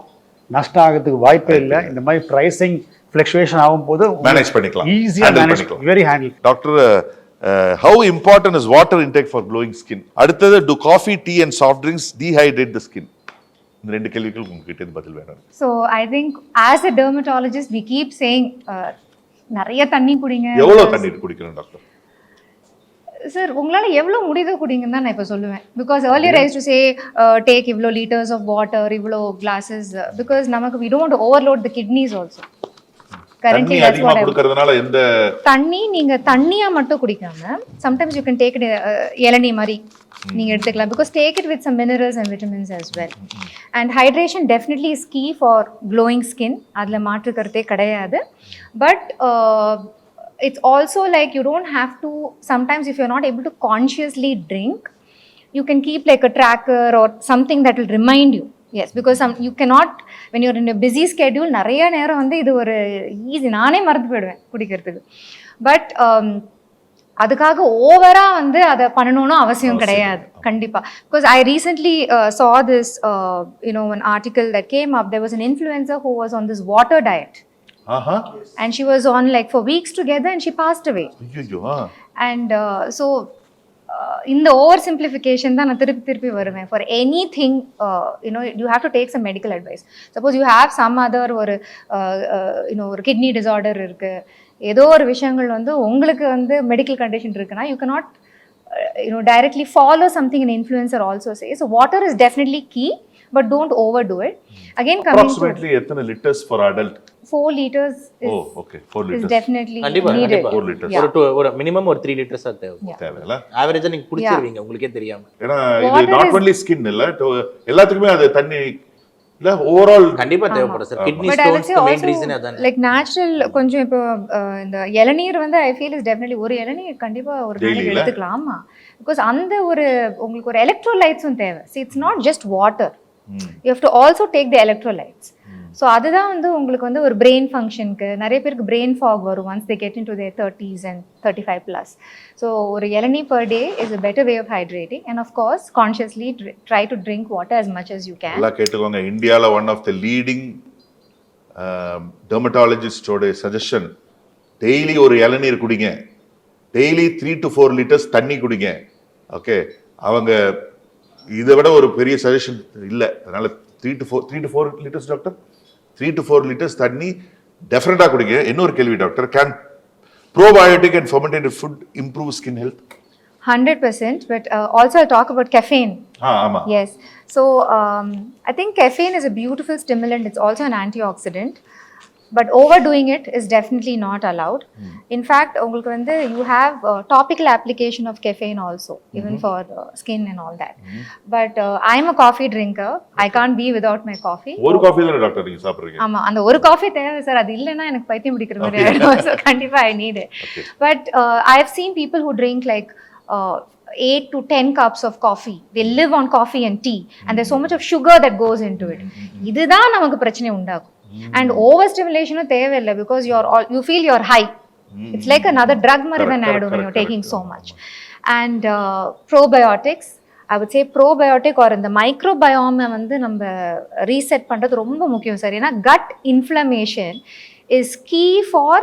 நஷ்டம் ஆகிறதுக்கு வாய்ப்பே இல்லை. இந்த மாதிரி pricing fluctuation ஆகும்போது மேனேஜ் பண்ணிக்கலாம், ஈஸியா manage, very handy. Doctor, how important is water intake for glowing skin? அடுத்தது, do coffee, tea and soft drinks dehydrate the skin? இந்த 2 கேள்விகளுக்கு உங்ககிட்ட பதில் வேணும். So I think as a dermatologist we keep saying நிறைய தண்ணி குடிங்க. எவ்வளவு தண்ணி குடிக்கணும் டாக்டர்? சார், உங்களால எவ்வளவு முடியுதோ குடிங்கன்னு தான் நான் இப்போ சொல்லுவேன். Because earlier I used to say take இவ்வளோ liters of water, இவ்வளோ glasses, because நமக்கு we don't want to overload the kidneys also. தண்ணி அதிகமா குடிக்கிறதுனால எந்த தண்ணி நீங்க தண்ணியா மட்டும் குடிக்காம sometimes you can take it இளநீ மாதிரி நீங்க எடுத்துக்கலாம், because take it with some minerals and vitamins as well. And hydration definitely is key for glowing skin, அதுல மாற்று கருத்தே கிடையாது. But it's also like you don't have to, sometimes if you're not able to consciously drink, you can keep like a tracker or something that will remind you. Yes, because you cannot, when you're in a busy schedule, நிறைய நேரம் வந்து இது ஒரு easy, நானே மறந்து போயிடுவேன் குடிக்கிறதுக்கு. But அதுக்காக ஓவரா வந்து அதை பண்ணணும்னு அவசியம் கிடையாது கண்டிப்பா. Because I recently saw this an article that came up. There was an influencer who was on this water diet. And she was on like for weeks together and she passed away. And so இந்த over simplification தான் நான் திருப்பி வருவேன். For anything you have to take some medical advice. Suppose you have some other ஒரு kidney disorder இருக்கு, ஏதோ ஒரு விஷயங்கள் வந்து உங்களுக்கு வந்து மெடிக்கல் கண்டிஷன் இருக்குன்னா you cannot directly follow something an influencer also says. So water is definitely key, but don't overdo it. Again, approximately எத்தனை litres for adult? 4 liters is, 4 liters is definitely needed. 4 liters. ஒரு minimum ஒரு 3 liters தேவையில்ல. ஆவரேஜா நீங்க குடிச்சிருவீங்க உங்களுக்கே தெரியாம. ஏன்னா இது not only skin இல்ல, எல்லாத்துக்குமே அது தண்ணி இல்ல ஓவரால் கண்டிப்பா தேவைப்படும் sir. Kidney But I would say ஸ்டோன்ஸ்க்கு மெயின் also ரீசன் அதான். like natural கொஞ்சம் இப்போ இந்த இளநீர் வந்து I feel is definitely ஒரு இளநீர் கண்டிப்பா ஒரு நாளைக்கு எடுத்துக்கலாம். ஆமா, பிகாஸ் அந்த ஒரு உங்களுக்கு ஒரு எலக்ட்ரோலைட்ஸும் தேவை. See, it's not just water. You have to also take the electrolytes. So அதுதான் வந்து உங்களுக்கு வந்து ஒரு பிரெயின் ஃபங்க்ஷனுக்கு நிறைய பேருக்கு பிரெயின் ஃபாக் வரும் once they get in to their 30s and 35+. So ஒரு இளநீ per day is a better way of hydrating, and of course consciously try to drink water as much as you can. நல்லா கேட்டுக்கோங்க. இந்தியாவில் one of the leading டெர்மட்டாலஜிஸ்டோட சஜஷன், daily ஒரு இளநீர் குடிங்க, டெய்லி 3 to 4 லிட்டர்ஸ் தண்ணி குடிங்க. ஓகே, அவங்க இதை விட ஒரு பெரிய சஜஷன் இல்லை. அதனால 3 to 4 litres doctor, 3 to 4 litres தண்ணி டெஃபினட்டா குடிங்க. இன்னொரு கேள்வி doctor, can probiotic and fermented food improve skin health? 100%, but also I'll talk about caffeine. ஆமா. Yes. So I think caffeine is a beautiful stimulant. It's also an antioxidant. But overdoing it is definitely not allowed. In fact, உங்களுக்கு வந்து you have topical application of caffeine also, even for skin and all that. But I'm a coffee drinker. I can't be without my coffee. ஒரு coffee தான doctor நீங்க சாப்பிடுறீங்க? ஆமா, அந்த ஒரு coffee தேவை சார். அது இல்லைன்னா எனக்கு பைத்தியம் பிடிக்கிற மாதிரி ஆயிடும். So கண்டிப்பா I need it. But I have seen people who drink like 8 to 10 cups of coffee. They live on coffee and tea, and there's so much of sugar that goes into it. இதுதான் நமக்கு பிரச்சனை உண்டாகும். And overstimulation தேவையில்லை, because you feel you're high. It's like another drug மாதிரி தான் ஆயிடும் when you're taking so much. And probiotics, I would say probiotic or இந்த microbiome வந்து நம்ம ரீசெட் பண்றது ரொம்ப முக்கியம் சார். ஏன்னா gut inflammation is key for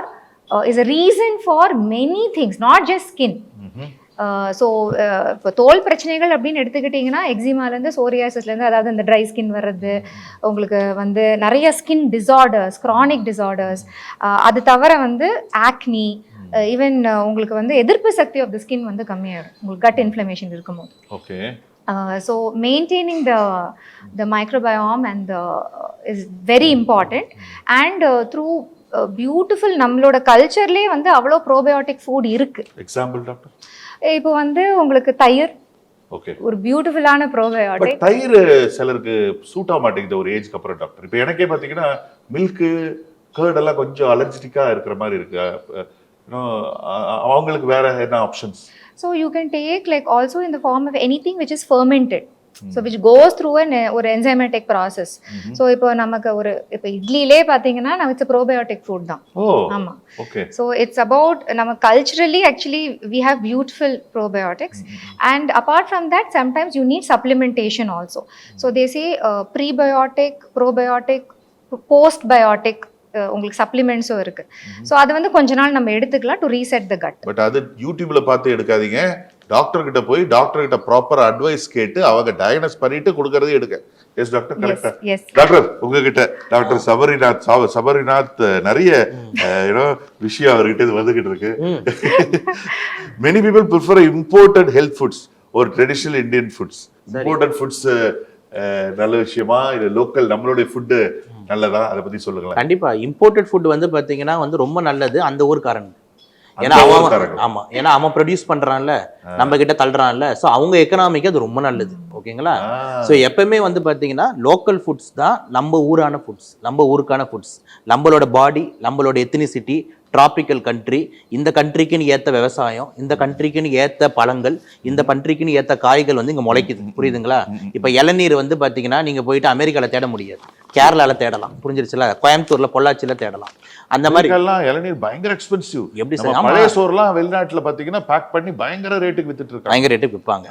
is a reason for many things, not just skin. So இப்போ தோல் பிரச்சனைகள் அப்படின்னு எடுத்துக்கிட்டிங்கன்னா எக்ஸிமாலேருந்து சோரியாசிஸ்லேருந்து, அதாவது இந்த ட்ரை ஸ்கின் வர்றது, உங்களுக்கு வந்து நிறைய ஸ்கின் டிசார்டர்ஸ், க்ரானிக் டிசார்டர்ஸ், அது தவிர வந்து ஆக்னி, ஈவன் உங்களுக்கு வந்து எதிர்ப்பு சக்தி ஆஃப் த ஸ்கின் வந்து கம்மியாகிடும் உங்களுக்கு கட் இன்ஃப்ளமேஷன் இருக்கும்போது. Okay. So maintaining the microbiome and is very important, and through beautiful நம்மளோட கல்ச்சர்லேயே வந்து அவ்வளோ ப்ரோபயோட்டிக் ஃபுட் இருக்கு. Example doctor? இப்போ வந்து உங்களுக்கு தயிர் ஒரு பியூட்டிஃபுல்லான ப்ரோபயோட்டிக். தயிர் சிலருக்கு சூட் ஆக மாட்டேங்குது ஒரு ஏஜ்க்கு அப்புறம் டாக்டர். இப்போ எனக்கே பார்த்தீங்கன்னா மில்க்கு கர்ட் எல்லாம் கொஞ்சம் அலர்ஜிட்டிக்கா இருக்கிற மாதிரி இருக்கு. அவங்களுக்கு வேற என்ன options? So you can take like also in the form of anything which is fermented. So which goes through ஒரு enzymatic process. So இப்போ நமக்கு இப்போ இட்லிலே பாத்தீங்கன்னா நமக்கு probiotic food தான். ஆமா. Okay. So it's about நம்ம culturally actually we have beautiful probiotics, and apart from that sometimes you need supplementation also. So they say prebiotic, probiotic, postbiotic உங்களுக்கு சப்ளிமெண்ட்ஸும் இருக்கு. ஸோ அது வந்து கொஞ்ச நாள் நம்ம எடுத்துக்கலாம் to reset the cut. But அது யூடியூப்ல பார்த்து எடுக்காதீங்க. டாக்டர் கிட்ட போய் டாக்டர் கிட்ட ப்ராப்பர் அட்வைஸ் கேட்டு அவங்க டயக்னோஸ் பண்ணிட்டு கொடுக்கறதே எடுக்க. எஸ் டாக்டர், கரெக்டா? டாக்டர் உங்ககிட்ட டாக்டர் சபரிநாத் நிறைய விஷயம் அவர்கிட்ட இது வந்துகிட்டு இருக்கு. Many people prefer imported health foods ஒரு traditional Indian foods. Imported foods நல்ல விஷயமா இல்ல லோக்கல் நம்மளுடைய ஃபுட்டு நல்லதா? அதை பத்தி சொல்லுங்களேன். கண்டிப்பா இம்போர்ட்டட் ஃபுட் வந்து பாத்தீங்கன்னா வந்து ரொம்ப நல்லது அந்த ஊர்க்காரன். ஏன்னா அவன் ப்ரொடியூஸ் பண்றான்ல, நம்ம கிட்ட தள்ளுறான்ல, ஸோ அவங்க எக்கனாமிக்கு அது ரொம்ப நல்லது. ஓகேங்களா? ஸோ எப்பவுமே வந்து பாத்தீங்கன்னா லோக்கல் ஃபுட்ஸ் தான் நம்ம ஊரான ஃபுட்ஸ், நம்ம ஊருக்கான ஃபுட்ஸ். நம்மளோட பாடி, நம்மளோட எத்னிசிட்டி, டிராபிக்கல் கண்ட்ரி, இந்த கண்ட்ரிக்குன்னு ஏற்ற விவசாயம், இந்த கண்ட்ரிக்குன்னு ஏற்ற பழங்கள், இந்த கண்ட்ரிக்குன்னு ஏற்ற காய்கள் வந்து இங்கே முளைக்குது. புரியுதுங்களா? இப்போ இளநீர் வந்து பார்த்தீங்கன்னா நீங்கள் போயிட்டு அமெரிக்காவில் தேட முடியாது, கேரளாவில் தேடலாம். புரிஞ்சிருச்சுல? கோயம்புத்தூரில் பொள்ளாச்சியில் தேடலாம். அந்த மாதிரி இளநீர் பயங்கர எக்ஸ்பென்சிவ். எப்படி சார்? பழைய சோறுலாம் வெளிநாட்டில் பார்த்தீங்கன்னா பேக் பண்ணி பயங்கர ரேட்டுக்கு வித்துட்டு இருக்காங்க. பயங்கர ரேட்டுக்கு விற்பாங்க.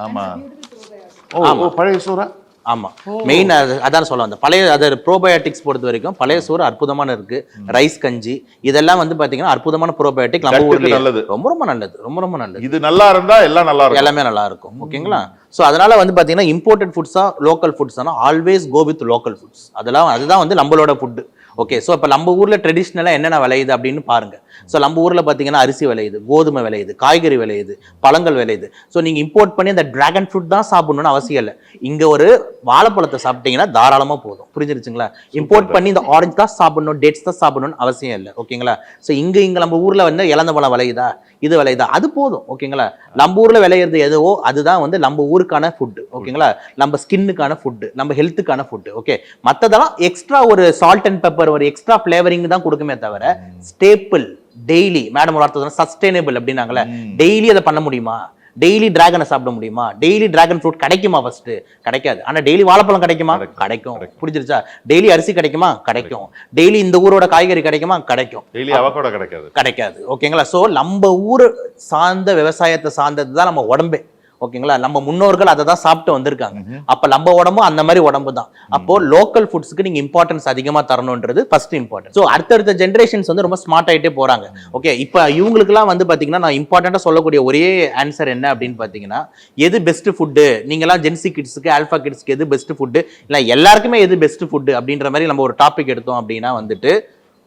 ஆமாம், பழைய சோறா? ஆமாம், மெயின் அதான் சொல்ல வந்தேன். பழைய அதை ப்ரோபயோட்டிக்ஸ் பொறுத்த வரைக்கும் பழைய சோறு அற்புதமான இருக்கு. ரைஸ் கஞ்சி இதெல்லாம் வந்து பாத்தீங்கன்னா அற்புதமான ப்ரோபயோட்டிக். நம்ம ஊர்ல நல்லது, ரொம்ப ரொம்ப நல்லது, ரொம்ப ரொம்ப நல்லது. இது நல்லா இருந்தா எல்லாம் நல்லா இருக்கும், எல்லாமே நல்லா இருக்கும். ஓகேங்களா? ஸோ அதனால வந்து பாத்தீங்கன்னா இம்போர்ட்டட் ஃபுட்ஸா லோக்கல் ஃபுட்ஸானா always go with local foods. அதுதான் வந்து நம்மளோட ஃபுட்டு. ஓகே. ஸோ இப்போ நம்ம ஊர்ல ட்ரெடிஷ்னலாக என்னென்ன விளையுது அப்படின்னு பாருங்க. ஸோ நம்ம ஊர்ல பார்த்தீங்கன்னா அரிசி விளையுது, கோதுமை விளையுது, காய்கறி விளையுது, பழங்கள் விளையுது. ஸோ நீங்க இம்போர்ட் பண்ணி அந்த டிராகன் ஃப்ரூட் தான் சாப்பிடணும்னு அவசியம் இல்லை. இங்க ஒரு வாழைப்பழத்தை சாப்பிட்டீங்கன்னா தாராளமா போதும். புரிஞ்சிருச்சுங்களா? இம்போர்ட் பண்ணி இந்த ஆரஞ்சு தான் சாப்பிடணும், டேட்ஸ் தான் சாப்பிடணும்னு அவசியம் இல்லை. ஓகேங்களா? ஸோ இங்க நம்ம ஊர்ல வந்து இளந்த பழம் விளையுதா, இது விளையுதா, அது போதும். ஓகேங்களா? நம்ம ஊர்ல விளையிறது எதுவோ அதுதான் வந்து நம்ம ஊருக்கான ஃபுட்டு. ஓகேங்களா? நம்ம ஸ்கின்னுக்கான ஃபுட்டு, நம்ம ஹெல்த்துக்கான ஃபுட்டு. ஓகே. மற்றதெல்லாம் எக்ஸ்ட்ரா ஒரு சால்ட் அண்ட் பெப்பர், ஒரு எக்ஸ்ட்ரா ஃபிளேவரிங் தான் கொடுக்குமே தவிர ஸ்டேப்பிள் டெய்லி மேடம் ஒரு வார்த்தை சஸ்டைனபிள் அப்படின்னாங்களே, டெய்லி அதை பண்ண முடியுமா? டெய்லி டிராகனை சாப்பிட முடியுமா? டெய்லி டிராகன் ஃப்ரூட் கிடைக்குமா? ஃபர்ஸ்ட் கிடைக்காது. ஆனா டெய்லி வாழைப்பழம் கிடைக்குமா? கிடைக்கும். புரிஞ்சிருச்சா? டெய்லி அரிசி கிடைக்குமா? கிடைக்கும். டெய்லி இந்த ஊரோட காய்கறி கிடைக்குமா? கிடைக்கும். டெய்லி அவகோடா கிடைக்காது. ஓகேங்களா? சோ நம்ம ஊர் சார்ந்த விவசாயத்தை சார்ந்தது தான் நம்ம உடம்பே. ஓகேங்களா? நம்ம முன்னோர்கள் அதை தான் சாப்பிட்டு வந்திருக்காங்க. அப்ப நம்ம உடம்பும் அந்த மாதிரி உடம்பு தான். அப்போ லோக்கல் ஃபுட்ஸ்க்கு நீங்க இம்பார்ட்டன்ஸ் அதிகமா தரணும்ன்றது ஃபர்ஸ்ட் இம்பார்ட்டன்ட். ஸோ அடுத்தடுத்த ஜென்ரேஷன்ஸ் வந்து ரொம்ப ஸ்மார்ட் ஆகிட்டே போறாங்க. ஓகே. இப்போ இவங்களுக்குலாம் வந்து பாத்தீங்கன்னா நான் இம்பார்ட்டண்டா சொல்லக்கூடிய ஒரே ஆன்சர் என்ன அப்படின்னு பாத்தீங்கன்னா, எது பெஸ்ட் ஃபுட்டு, நீங்களாம் ஜென்சி கிட்ஸ்க்கு ஆல்பா கிட்ஸ்க்கு எது பெஸ்ட் ஃபுட்டு, இல்லை எல்லாருக்குமே எது பெஸ்ட் ஃபுட்டு அப்படின்ற மாதிரி நம்ம ஒரு டாபிக் எடுத்தோம் அப்படின்னா வந்துட்டு,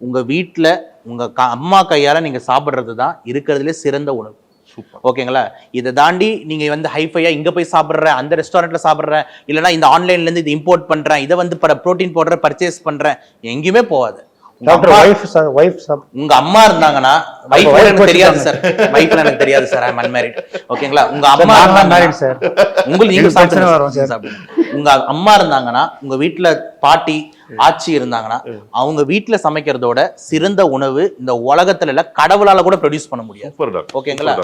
உங்க வீட்டில் உங்க அம்மா கையால நீங்க சாப்பிட்றது தான் இருக்கிறதுலே சிறந்த உணவு. ஓகேங்களா? இதை தாண்டி நீங்க வந்து ஹைஃபையா இங்க போய் சாப்பிடுற, அந்த ரெஸ்டாரண்ட்ல சாப்பிடுற, இல்லைன்னா இந்த ஆன்லைன்ல இருந்து இது இம்போர்ட் பண்றேன், இதை வந்து புரோட்டீன் பவுடர் பர்ச்சேஸ் பண்றேன், எங்கேயுமே போகாது. உங்க அம்மா இருந்தாங்கன்னா, வைஃப் எனக்கு தெரியாது சார், வைஃப்ல எனக்கு தெரியாது சார், ஐ அம் அன்மேரிட். ஓகேங்களா? உங்க அம்மா இருந்தாங்கன்னா சார், உங்களுக்கு நீங்க சாப்பிடுங்க. உங்க அம்மா இருந்தாங்கன்னா, உங்க வீட்டுல பாட்டி ஆட்சி இருந்தாங்கன்னா, அவங்க வீட்டுல சமைக்கிறதோட சிறந்த உணவு இந்த உலகத்துல இல்ல, கடவுளால கூட ப்ரொடியூஸ் பண்ண முடியாது. ஓகேங்களா?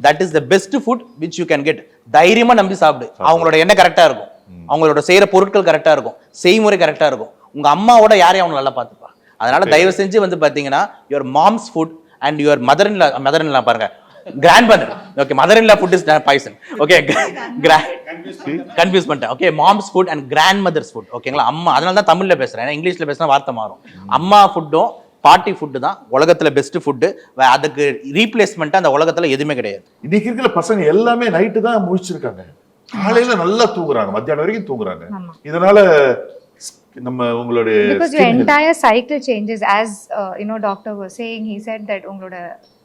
That is the best food which you can get. தைரியமா நம்பி சாப்பிடு. அவங்களோட எண்ணெய் கரெக்டா இருக்கும், அவங்களோட செய்யற பொருட்கள் கரெக்டா இருக்கும், செய்முறை கரெக்டா இருக்கும். உங்க அம்மாவோட யாரையும் அவங்க நல்லா பார்த்துப்பா. அதனால தயவு செஞ்சு வந்து பாத்தீங்கன்னா, your mom's food and your mother in law பாருங்க, grandmother. Okay, mother in law food is poison. Okay, confuse பண்ணிட்டேன். Okay, mom's food and grandmother's food. ஓகேங்களா? அம்மா, அதனால தான் தமிழ்ல பேசுறேன், ஏன்னா இங்கிலீஷ்ல பேசினா வார்த்தை மாறும். அம்மா ஃபுட்டும் பாட்டி ஃபுட்டு தான் உலகத்துல பெஸ்ட் ஃபுட்டு. அதுக்கு ரீப்ளேஸ்மெண்ட் அந்த உலகத்துல எதுவுமே கிடையாது. இன்னைக்கு இருக்கிற பசங்க எல்லாமே நைட்டு தான் முழிச்சிருக்காங்க, காலையில நல்லா தூங்குறாங்க, மத்தியானம் வரைக்கும் தூங்குறாங்க. இதனால நம்ம உங்களுடைய because your entire cycle changes, as doctor was saying, he said that உங்களோட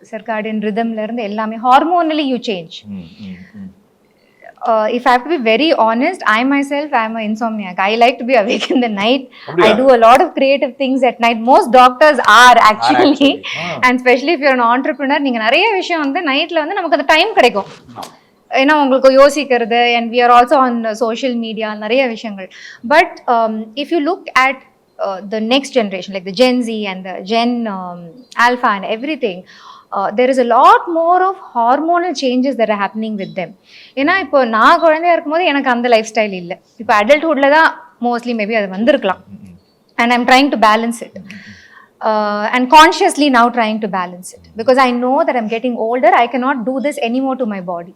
circadian rhythmல இருந்து எல்லாமே hormonally you change. If I have to be very honest, I myself am an insomniac. I like to be awake in the night. I do a lot of creative things at night. Most doctors are actually. And especially if you're an entrepreneur, நீங்க நிறைய விஷயம் வந்து நைட்ல வந்து நமக்கு அந்த time கிடைக்கும், ஏன்னா உங்களுக்கு யோசிக்கிறது. And we are also on social media, நிறைய விஷயங்கள். But if you look at the next generation, like the Gen Z and the Gen Alpha and everything, there is a lot more of hormonal changes that are happening with them. ஏன்னா இப்போ நான் குழந்தையா இருக்கும்போது எனக்கு அந்த life style இல்லை. இப்போ அடல்ட்ஹுட்ல தான் மோஸ்ட்லி மேபி அது வந்திருக்கலாம். And I'm trying to balance it. And consciously now trying to balance it, because I know that I'm getting older, I cannot do this anymore to my body.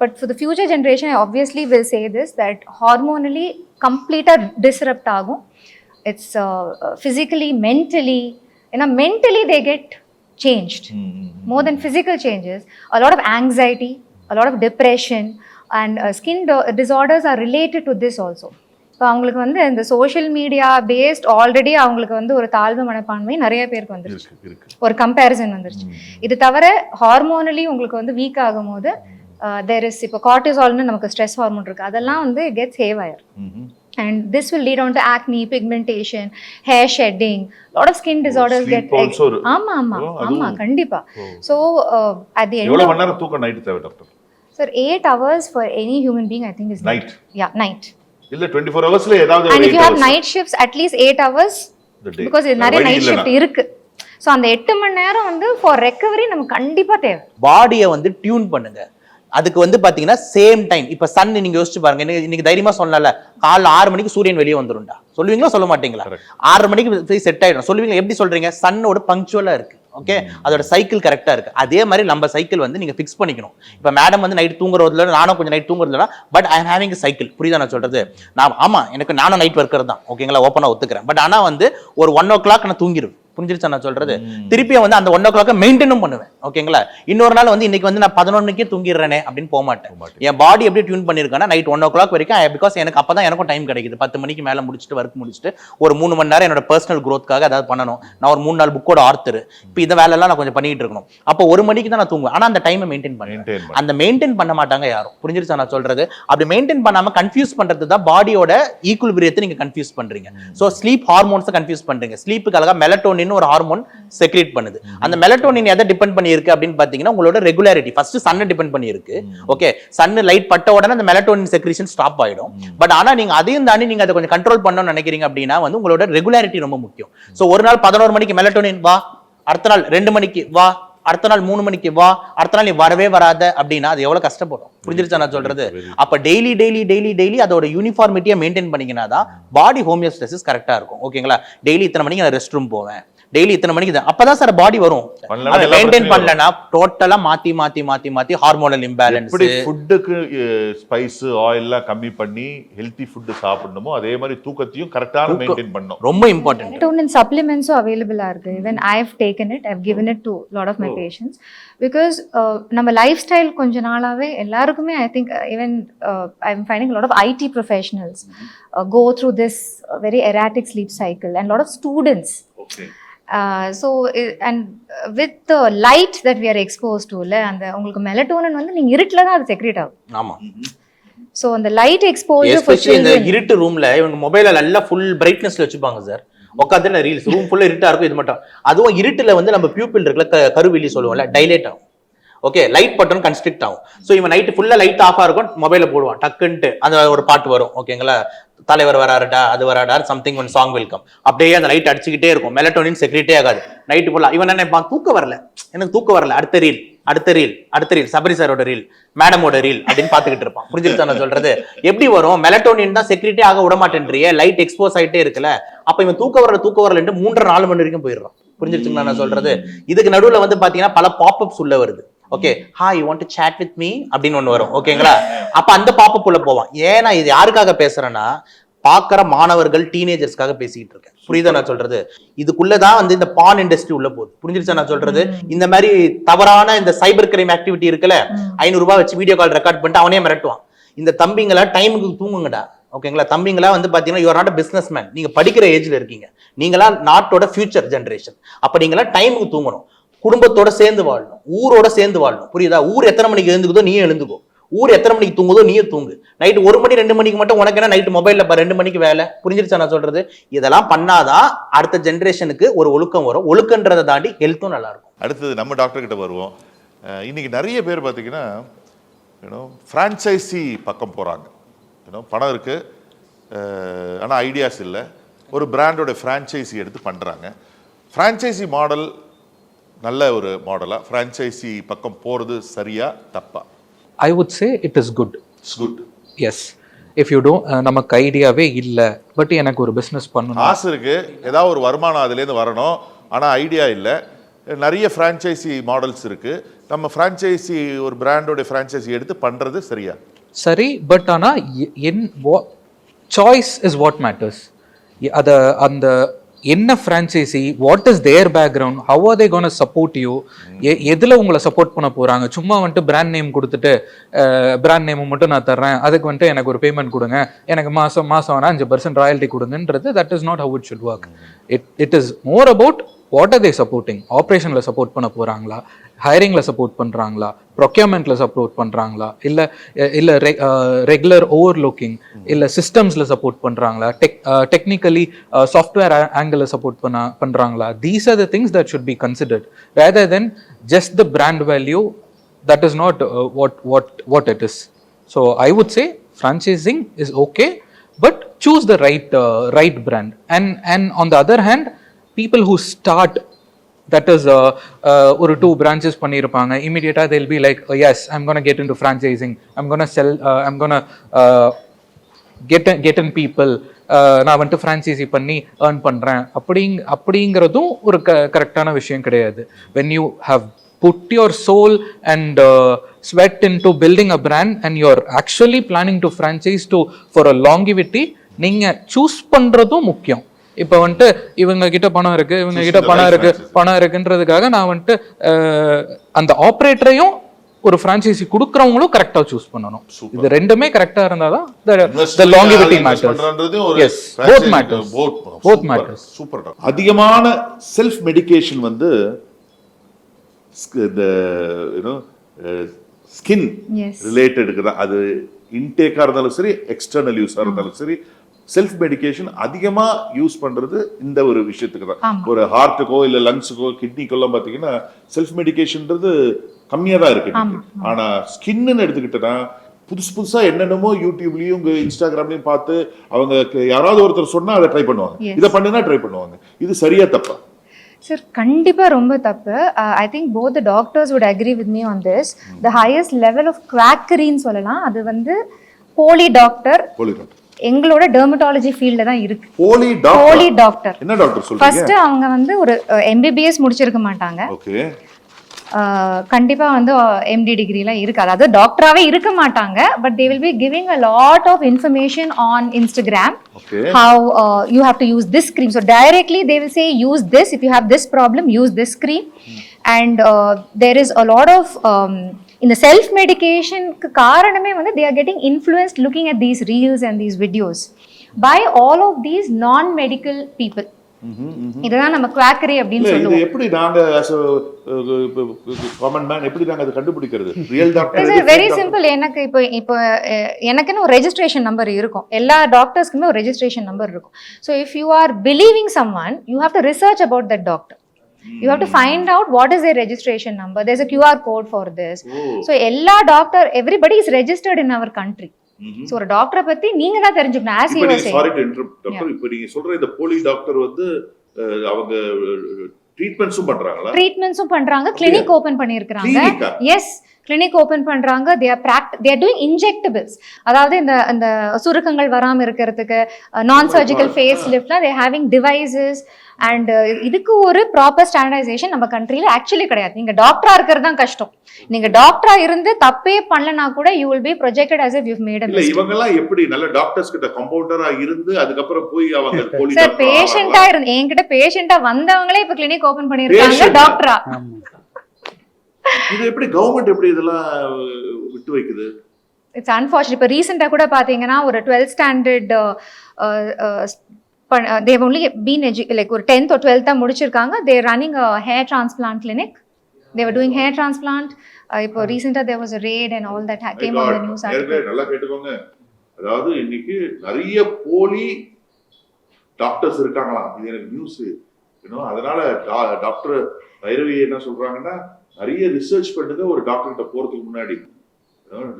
But for the future generation, I obviously will say this, that hormonally complete disrupt agum. It's physically, mentally, mentally they get changed. More than physical changes, a lot of anxiety, a lot of depression, and skin disorders are related to this also. இப்போ அவங்களுக்கு வந்து இந்த social media paste already அவங்களுக்கு வந்து ஒரு தாழ்வு மனப்பான்மை நிறைய பேருக்கு வந்துருச்சு, ஒரு கம்பேரிசன் வந்துருச்சு. இது தவிர ஹார்மோனலி உங்களுக்கு வந்து வீக் ஆகும் போது தேர் இஸ், இப்போ கார்டிசால்னு நமக்கு ஸ்ட்ரெஸ் ஹார்மோன் இருக்கு, அதெல்லாம் வந்து gets ஹேவயர். And this will lead on to acne, pigmentation, hair shedding, lot of skin disorders get. ஆமா கண்டிப்பா. So at the end, எவ்வளவு மணி நேரம் தூக்கம் நைட் தேவை doctor? Sir, 8 hours for any human being I think is night. Yeah, night. இல்ல 24 ஹவர்ஸ்ல ஏதாவது. And if you have night shifts, at least 8 hours, because நிறைய night shift இருக்கு. சோ அந்த 8 மணி நேரம் வந்து for recovery நமக்கு கண்டிப்பா தேவை. பாடியை வந்து டியூன் பண்ணுங்க. அதுக்கு வந்து பாத்தீங்கன்னா சேம் டைம். இப்ப சன் நீங்க யோசிச்சு பாருங்க, இன்னைக்கு தைரியமா சொல்லல, காலைல 6 மணிக்கு சூரியன் வெளியே வந்துரும்டா சொல்லுவீங்களா, சொல்ல மாட்டீங்களா? 6 மணிக்கு செட் ஆயிடும் சொல்லுவீங்க. எப்படி சொல்றீங்க? சன்னோட பங்க்சுவலா இருக்கு. ஓகே, அதோட சைக்கிள் கரெக்டா இருக்கு. அதே மாதிரி நம்ம சைக்கிள் வந்து நீங்க ஃபிக்ஸ் பண்ணிக்கணும். இப்ப மேடம் வந்து நைட் தூங்குறதுல, நானும் கொஞ்சம் நைட் தூங்குறதுல, but I am having a cycle. புரியுதா நான் சொல்றது? நான் ஆமா, எனக்கு நானும் நைட் ஒர்க்கர் தான். ஓகேங்களா, ஓப்பனா ஒத்துக்கிறேன். பட் ஆனா வந்து ஒரு 1 o'clock நான் தூங்கிடுவேன். புரிஞ்சிருச்சா நான் சொல்றது? திருப்பியும் வந்து அந்த 1 o'clock மெயின்டைனும் பண்ணுவேன். ஓகேங்களா. இன்னொரு நாள் வந்து இன்னைக்கு வந்து நான் 11 மணிக்கே தூங்கிடுறேனே அப்படின்னு போக மாட்டேன். என் பாடி எப்படி டியூன் பண்ணிருக்கேன்னா நைட் 1 o'clock வரைக்கும், பிகாஸ் எனக்கு அப்பதான் எனக்கும் டைம் கிடைக்குது. 10 மணிக்கு மேல முடிச்சுட்டு ஒர்க் முடிச்சுட்டு ஒரு 3 மணி நேரம் என்னோட பர்சனல் growthக்காக ஏதாவது பண்ணணும். நான் ஒரு 3-4 புக்கோட ஆர்த்தர், இப்போ இந்த வேலை எல்லாம் நான் கொஞ்சம் பண்ணிட்டு இருக்கணும். அப்போ 1 மணிக்கு தான் நான் தூங்குவேன். ஆனா அந்த டைமை மெயின்டைன் பண்ணுவேன். அந்த மெயின்டைன் பண்ண மாட்டாங்க யாரும். புரிஞ்சிருச்சா நான் சொல்றது? அப்படி மெயின்டைன் பண்ணாம கன்ஃபியூஸ் பண்றது தான் பாடியோட ஈக்குலிபிரியத்தை நீங்க கன்ஃபியூஸ் பண்றீங்க. சோ ஸ்லீப் ஹார்மோன்ஸை கன்ஃபியூஸ் பண்றீங்க. ஸ்லீப்புக்காக மெலட்டோனின் ஒரு ஹார்மோன் செக்ரீட் பண்ணுது. அந்த மெலட்டோனின் எதை டிபெண்ட் பண்ணி இருக்கு அப்படின்னு பாத்தீங்கன்னா உங்களோட ரெகுலாரிட்டி. ஃபர்ஸ்ட் சன்னை டிபெண்ட் பண்ணி இருக்கு. ஓகே, சன் லைட் பட்ட உடனே அந்த மெலட்டோனின் செக்ரீஷன் ஸ்டாப் ஆயிடும். பட் ஆனா நீங்க அதையும் தாண்டி நீங்க அதை கொஞ்சம் கண்ட்ரோல் பண்ணணும்னு நினைக்கிறீங்க அப்படின்னா வந்து உங்களோட ரெகுலாரிட்டி ரொம்ப முக்கியம். சோ ஒரு நாள் 11 மணிக்கு மெலட்டோனின் வா, அடுத்த நாள் 2 மணிக்கு வா, அடுத்த நாள் 3 மணிக்கு வா, அடுத்த நாள் நீ வரவே வராத அப்படின்னா அது எவ்வளவு கஷ்டப்படும். புரிஞ்சிருச்சா நான் சொல்றது? அப்ப டெய்லி டெய்லி டெய்லி டெய்லி அதோட யூனிஃபார்மிட்டியை மெயின்டைன் பண்ணீங்கன்னா தான் பாடி ஹோமியோஸ்டேசிஸ் கரெக்டா இருக்கும். ஓகேங்களா. டெய்லி இத்தனை மணிக்கு நான் ரெஸ்ட் ரூம் போவேன், டெய்லி இத்தனை மணிக்கு அப்பதான் சார் பாடி வரும். அதை மெயின்டைன் பண்ணலனா டோட்டலா மாத்தி மாத்தி மாத்தி மாத்தி ஹார்மோனல் இம்பேலன்ஸ். எப்படி ஃபுட்டுக்கு ஸ்பைஸ் ஆயில் எல்லாம் கம்மி பண்ணி ஹெல்தி ஃபுட் சாப்பிடணுமோ அதே மாதிரி தூக்கத்தையும் கரெக்டான மெயின்டைன் பண்ணணும். ரொம்ப இம்பார்ட்டன்ட். Melatonin supplements available இருக்கு. Even I have taken it, I have given it to a lot of my patients because நம்ம லைஃப் ஸ்டைல் கொஞ்ச நாளாவே எல்லாருக்குமே I think even I'm finding a lot of IT professionals go through this very erratic sleep cycle and a lot of students. Okay. So and with the light that we are exposed to and உங்களுக்கு melatonin வந்து நீங்க இருட்டுல தான் அது secrete ஆகும். ஆமா. So அந்த light exposure especially இந்த இருட்டு ரூம்ல இவங்க மொபைல நல்லா ஃபுல் பிரைட்னஸ்ல வச்சுப்பாங்க சார். உட்காந்து ரீல்ஸ், ரூம் ஃபுல்லா இருட்டா இருக்கும். இது மட்டும் அதுவும் இருட்டுல வந்து நம்ம பியூப்பிள் இருக்குல்ல, கருவிழி சொல்லுவோம்ல, டைலேட் ஆகும். ஓகே, லைட் பட்டன் கன்ஸ்ட்ரிக்ட் ஆகும். ஸோ இவன் நைட்டு ஃபுல்லா லைட் ஆஃபா இருக்கும், மொபைல போடுவான் டக்குன்ட்டு அந்த ஒரு பாட்டு வரும். ஓகேங்களா, தலைவர் வராருடா அது வராடா சம்திங் ஒன் சாங் வெல்கம், அப்படியே அந்த லைட் அடிச்சுக்கிட்டே இருக்கும். மெலட்டோனின் செக்ரேட்டே ஆகாது நைட்டு ஃபுல்லா. இவன் நினைப்பான் தூக்கம் வரல, எனக்கு தூக்கம் வரல, அடுத்த ரீல் அடுத்த ரீல் அடுத்த ரீல், சபரி சாரோட ரீல், மேடமோட ரீல் அப்படின்னு பாத்துக்கிட்டு இருப்பான். புரிஞ்சிருச்சா நான் சொல்றது? எப்படி வரும்? மெலட்டோனின் தான் செக்ரேட்டே ஆக விட மாட்டேன்றியே, லைட் எக்ஸ்போஸ் ஆயிட்டே இருக்குல்ல. அப்ப இவன் தூக்கம் வரல 3-4 மணி வரைக்கும் போயிடுறான். புரிஞ்சிருச்சுங்களா நான் சொல்றது? இதுக்கு நடுவுல வந்து பாத்தீங்கன்னா பல பாப்அப்ஸ் உள்ள வருது. Okay, hi you want to chat with me அப்படின்னு ஒன்று வரும். ஓகேங்களா, அப்ப அந்த பாப்பப் உள்ள போவான். ஏன்னா இது யாருக்காக பேசுறேன்னா பாக்குற மாணவர்கள், டீனேஜர்ஸ்க்காக பேசிக்கிட்டு இருக்கேன். புரியுதா நான் சொல்றது? இதுக்குள்ளதான் வந்து இந்த பான் இண்டஸ்ட்ரி உள்ள போகுது. புரிஞ்சிருச்சா நான் சொல்றது? இந்த மாதிரி தவறான இந்த சைபர் கிரைம் ஆக்டிவிட்டி இருக்குல்ல, 500 ரூபாய் வச்சு வீடியோ கால் ரெக்கார்ட் பண்ணிட்டு அவனே மிரட்டுவான். இந்த தம்பிங்களா டைமுக்கு தூங்குங்கடா. ஓகேங்களா, தம்பிங்களா வந்து பாத்தீங்கன்னா you are not a business man. நீங்க படிக்கிற ஏஜ்ல இருக்கீங்க, நீங்களா நாட்டோட ஃபியூச்சர் ஜெனரேஷன். அப்ப நீங்களா டைமுக்கு தூங்கணும், குடும்பத்தோட சேர்ந்து வாழணும், ஊரோட சேர்ந்து வாழணும். புரியுதா? ஊர் எத்தனை மணிக்கு எழுந்துக்குதோ நீயே எழுந்துக்கோ, ஊர் எத்தனை மணிக்கு தூங்குதோ நீயே தூங்கு. நைட்டு 1 மணி 2 மணிக்கு மட்டும் உனக்கு என்ன நைட்டு மொபைல்ல 2 மணிக்கு வேலை. புரிஞ்சிருச்சா நான் சொல்றது? இதெல்லாம் பண்ணாதான் அடுத்த ஜெனரேஷனுக்கு ஒரு ஒழுக்கம் வரும். ஒழுக்கன்றதை தாண்டி ஹெல்த்தும் நல்லா இருக்கும். அடுத்தது நம்ம டாக்டர் கிட்ட வருவோம். இன்னைக்கு நிறைய பேர் பார்த்தீங்கன்னா ஃப்ரான்ச்சைசி பக்கம் போறாங்க. பணம் இருக்கு, ஆனால் ஐடியாஸ் இல்லை. ஒரு பிராண்டோட ஃப்ரான்ச்சைசி எடுத்து பண்றாங்க. ஃப்ரான்ச்சைசி மாடல் நல்ல ஒரு மாடலா? ஃப்ரான்ச்சைசி பக்கம் போறது சரியா தப்பா? I would say it is good. It's good. Yes. If you don't நமக்கு ஐடியாவே இல்லை, பட் எனக்கு ஒரு பிஸ்னஸ் பண்ணணும் ஆசை இருக்கு, ஏதாவது ஒரு வருமானம் அதுலேருந்து வரணும், ஆனால் ஐடியா இல்லை. நிறைய ஃப்ரான்ச்சைசி மாடல்ஸ் இருக்கு. நம்ம ஃப்ரான்ச்சைசி ஒரு பிராண்டோட ஃப்ரான்ச்சைசி எடுத்து பண்றது சரியா? சரி, பட் ஆனால் சாய்ஸ் இஸ் வாட் மேட்டர்ஸ். அதை அந்த என்ன franchisee, what is their background, how are they gonna support you, எதில் உங்களை சப்போர்ட் பண்ண போகிறாங்க. சும்மா வந்துட்டு பிராண்ட் நேம் கொடுத்துட்டு பிராண்ட் நேம் மட்டும் நான் தர்றேன், அதுக்கு வந்துட்டு எனக்கு ஒரு பேமெண்ட் கொடுங்க, எனக்கு மாதம் ஆனால் 5% ராயல்ட்டி கொடுங்கன்றது, that is not how it should work. It is more about what are they supporting. ஆப்ரேஷனில் சப்போர்ட் பண்ண போகிறாங்களா, ஹைரிங்கில் சப்போர்ட் பண்ணுறாங்களா, ப்ரொக்யூர்மெண்ட்டில் சப்போர்ட் பண்ணுறாங்களா, இல்லை ரெகுலர் ஓவர்லுக்கிங், இல்லை சிஸ்டம்ஸில் சப்போர்ட் பண்ணுறாங்களா, டெக்னிக்கலி சாஃப்ட்வேர் ஆங்கிளில் சப்போர்ட் பண்ணுறாங்களா. These are the things that should be considered rather then just the brand value. That is not what it is. So I would say franchising is okay, but choose the right brand. And on the other hand, people who start, that is ஒரு 2 branches பண்ணியிருப்பாங்க, immediately they'll be like, oh, yes, I'm going to get into franchising, I'm going to sell, I'm going to get in people, நான் வந்துட்டு franchisee பண்ணி earn பண்ணுறேன் அப்படிங்கிறதும் ஒரு கரெக்டான விஷயம் கிடையாது. when you have put your soul and sweat into building a brand and you're actually planning to franchise for a longevity, நீங்கள் சூஸ் பண்ணுறதும் முக்கியம். இப்போ வந்துட்டு இவங்க கிட்ட பணம் இருக்கு, இவங்க கிட்ட பணம் இருக்குன்றதுக்காக நான் வந்துட்டு அந்த ஆப்ரேட்டரையும் ஒரு ஃப்ரான்ச்சைசி கொடுக்குறவங்களும் கரெக்டா சூஸ் பண்ணணும். இது ரெண்டுமே கரெக்டா இருந்தாதான் the longevity matters. Yes, both matters. Super. அதிகமான செல்ஃப் மெடிகேஷன் வந்து இந்த ஸ்கின் ரிலேட்டடுக்கு தான். அது இன்டேக்கா இருந்தாலும் சரி, எக்ஸ்டர்னல் யூஸா இருந்தாலும் சரி, செல்ஃப் மெடிகேஷன் அதிகமா யூஸ் பண்றது இந்த ஒரு விஷயத்துக்கு தான். ஒரு ஹார்ட்டுக்கோ இல்ல லங்ஸுக்கோ கிட்னிக்கெல்லாம் பாத்தீங்கன்னா செல்ஃப் மெடிகேஷன்ன்றது கம்மியா தான் இருக்கு. ஆனா ஸ்கின்னு எடுத்துக்கிட்டா புதுசா என்னென்னமோ யூடியூப்லயும் இன்ஸ்டாகிராம்லயும் பார்த்து அவங்க யாராவது ஒருத்தர் சொன்னா அதை ட்ரை பண்ணுவாங்க, இதை பண்ணுனா ட்ரை பண்ணுவாங்க. இது சரியா தப்பா? சார் கண்டிப்பா ரொம்ப தப்பு. I think both the doctors would agree with me on this. The highest level of குவாக்கரின்னு சொல்லலாம். அது வந்து போலி டாக்டர் எங்களோட டெர்மட்டாலஜி ஃபீல்ட்ல தான் இருக்கு. போலி டாக்டர் என்ன டாக்டர் சொல்றீங்க? ஃபர்ஸ்ட் அவங்க வந்து ஒரு MBBS முடிச்சிருக்க மாட்டாங்க. ஓகே. கண்டிப்பா வந்து MD டிகிரிலாம் இருக்கு, அதாவது டாக்டராவே இருக்க மாட்டாங்க. But they will be giving a lot of information on Instagram. Okay. How you have to use this cream. So directly they will say use this, if you have this problem use this cream. And there is a lot of in the self medication காரணமே வந்து they are getting influenced looking at these reels and these videos by all of these non medical people. இதுதான் நம்ம quackery அப்படின்னு சொல்லுவோம். இது எப்படி நாங்க as a common man எப்படி நாங்க அதை கண்டுபிடிக்கிறது? Real doctor is very simple. எனக்கு இப்போ எனக்குன்னு ஒரு ரெஜிஸ்ட்ரேஷன் நம்பர் இருக்கும். எல்லா டாக்டர்ஸ்க்குமே ஒரு ரெஜிஸ்ட்ரேஷன் நம்பர் இருக்கும். So if you are believing someone, you have to research about that doctor. You have to find out what is their registration number. There's a QR code for this. So எல்லா doctor, everybody is registered in our country. So ஒரு டாக்டரை பத்தி நீங்க தான் தெரிஞ்சுக்கணும். as you were saying. Sorry to interrupt doctor. இப்போ நீங்க சொல்ற இந்த போலி டாக்டர் வந்து அவங்க ட்ரீட்மெண்ட்ஸும் பண்றாங்களா? ட்ரீட்மெண்ட்ஸும் பண்றாங்க, கிளினிக் ஓபன் பண்ணிருக்காங்க. எஸ், கிளினிக் ஓபன் பண்றாங்க. they are doing injectables. அதாவது இந்த சுருக்கங்கள் வராம இருக்கிறதுக்கு நான் சர்ஜிக்கல் ஃபேஸ் லிஃப்ட்ல they are having devices. And இதுக்கு ஒரு ப்ராப்பர் ஸ்டாண்டர்டைசேஷன் நம்ம கண்ட்ரியில ஆக்சுவலி கிடையாது. நீங்க டாக்டரா இருக்கிறது தான் கஷ்டம். நீங்க டாக்டரா இருந்து தப்பே பண்ணலனா கூட you will be projected as if you've made a mistake. இவங்க எல்லாம் எப்படி நல்ல டாக்டர்ஸ் கிட்ட கம்பவுண்டரா இருந்து அதுக்கு அப்புறம் போய் அவங்க போலி டாக்டர் சார் பேஷண்டா இருந்து என்கிட்ட பேஷண்டா வந்தவங்களே இப்ப கிளினிக் ஓபன் பண்ணிருக்காங்க டாக்டரா. இது எப்படி கவர்மெண்ட் எப்படி இதெல்லாம் விட்டு வைக்குது? It's unfortunate. இப்ப ரீசெண்டா கூட பாத்தீங்கன்னா ஒரு 12th standard they have only been like ஒரு 10th or 12th தான் முடிச்சிருக்காங்க. they are running a hair transplant clinic. they were doing hair transplant. இப்போ ரீசெண்டா there was a raid and all that came on the news article. நல்லா கேட்டுக்கோங்க. அதாவது இன்னைக்கு நிறைய போலி டாக்டர்ஸ் இருக்காங்களா, இது எனக்கு நியூஸ். அதனால டாக்டர் பைரவி என்ன சொல்றாங்கன்னா, நிறைய ரிசர்ச் பண்ணுங்க ஒரு டாக்டர் கிட்ட போறதுக்கு முன்னாடி.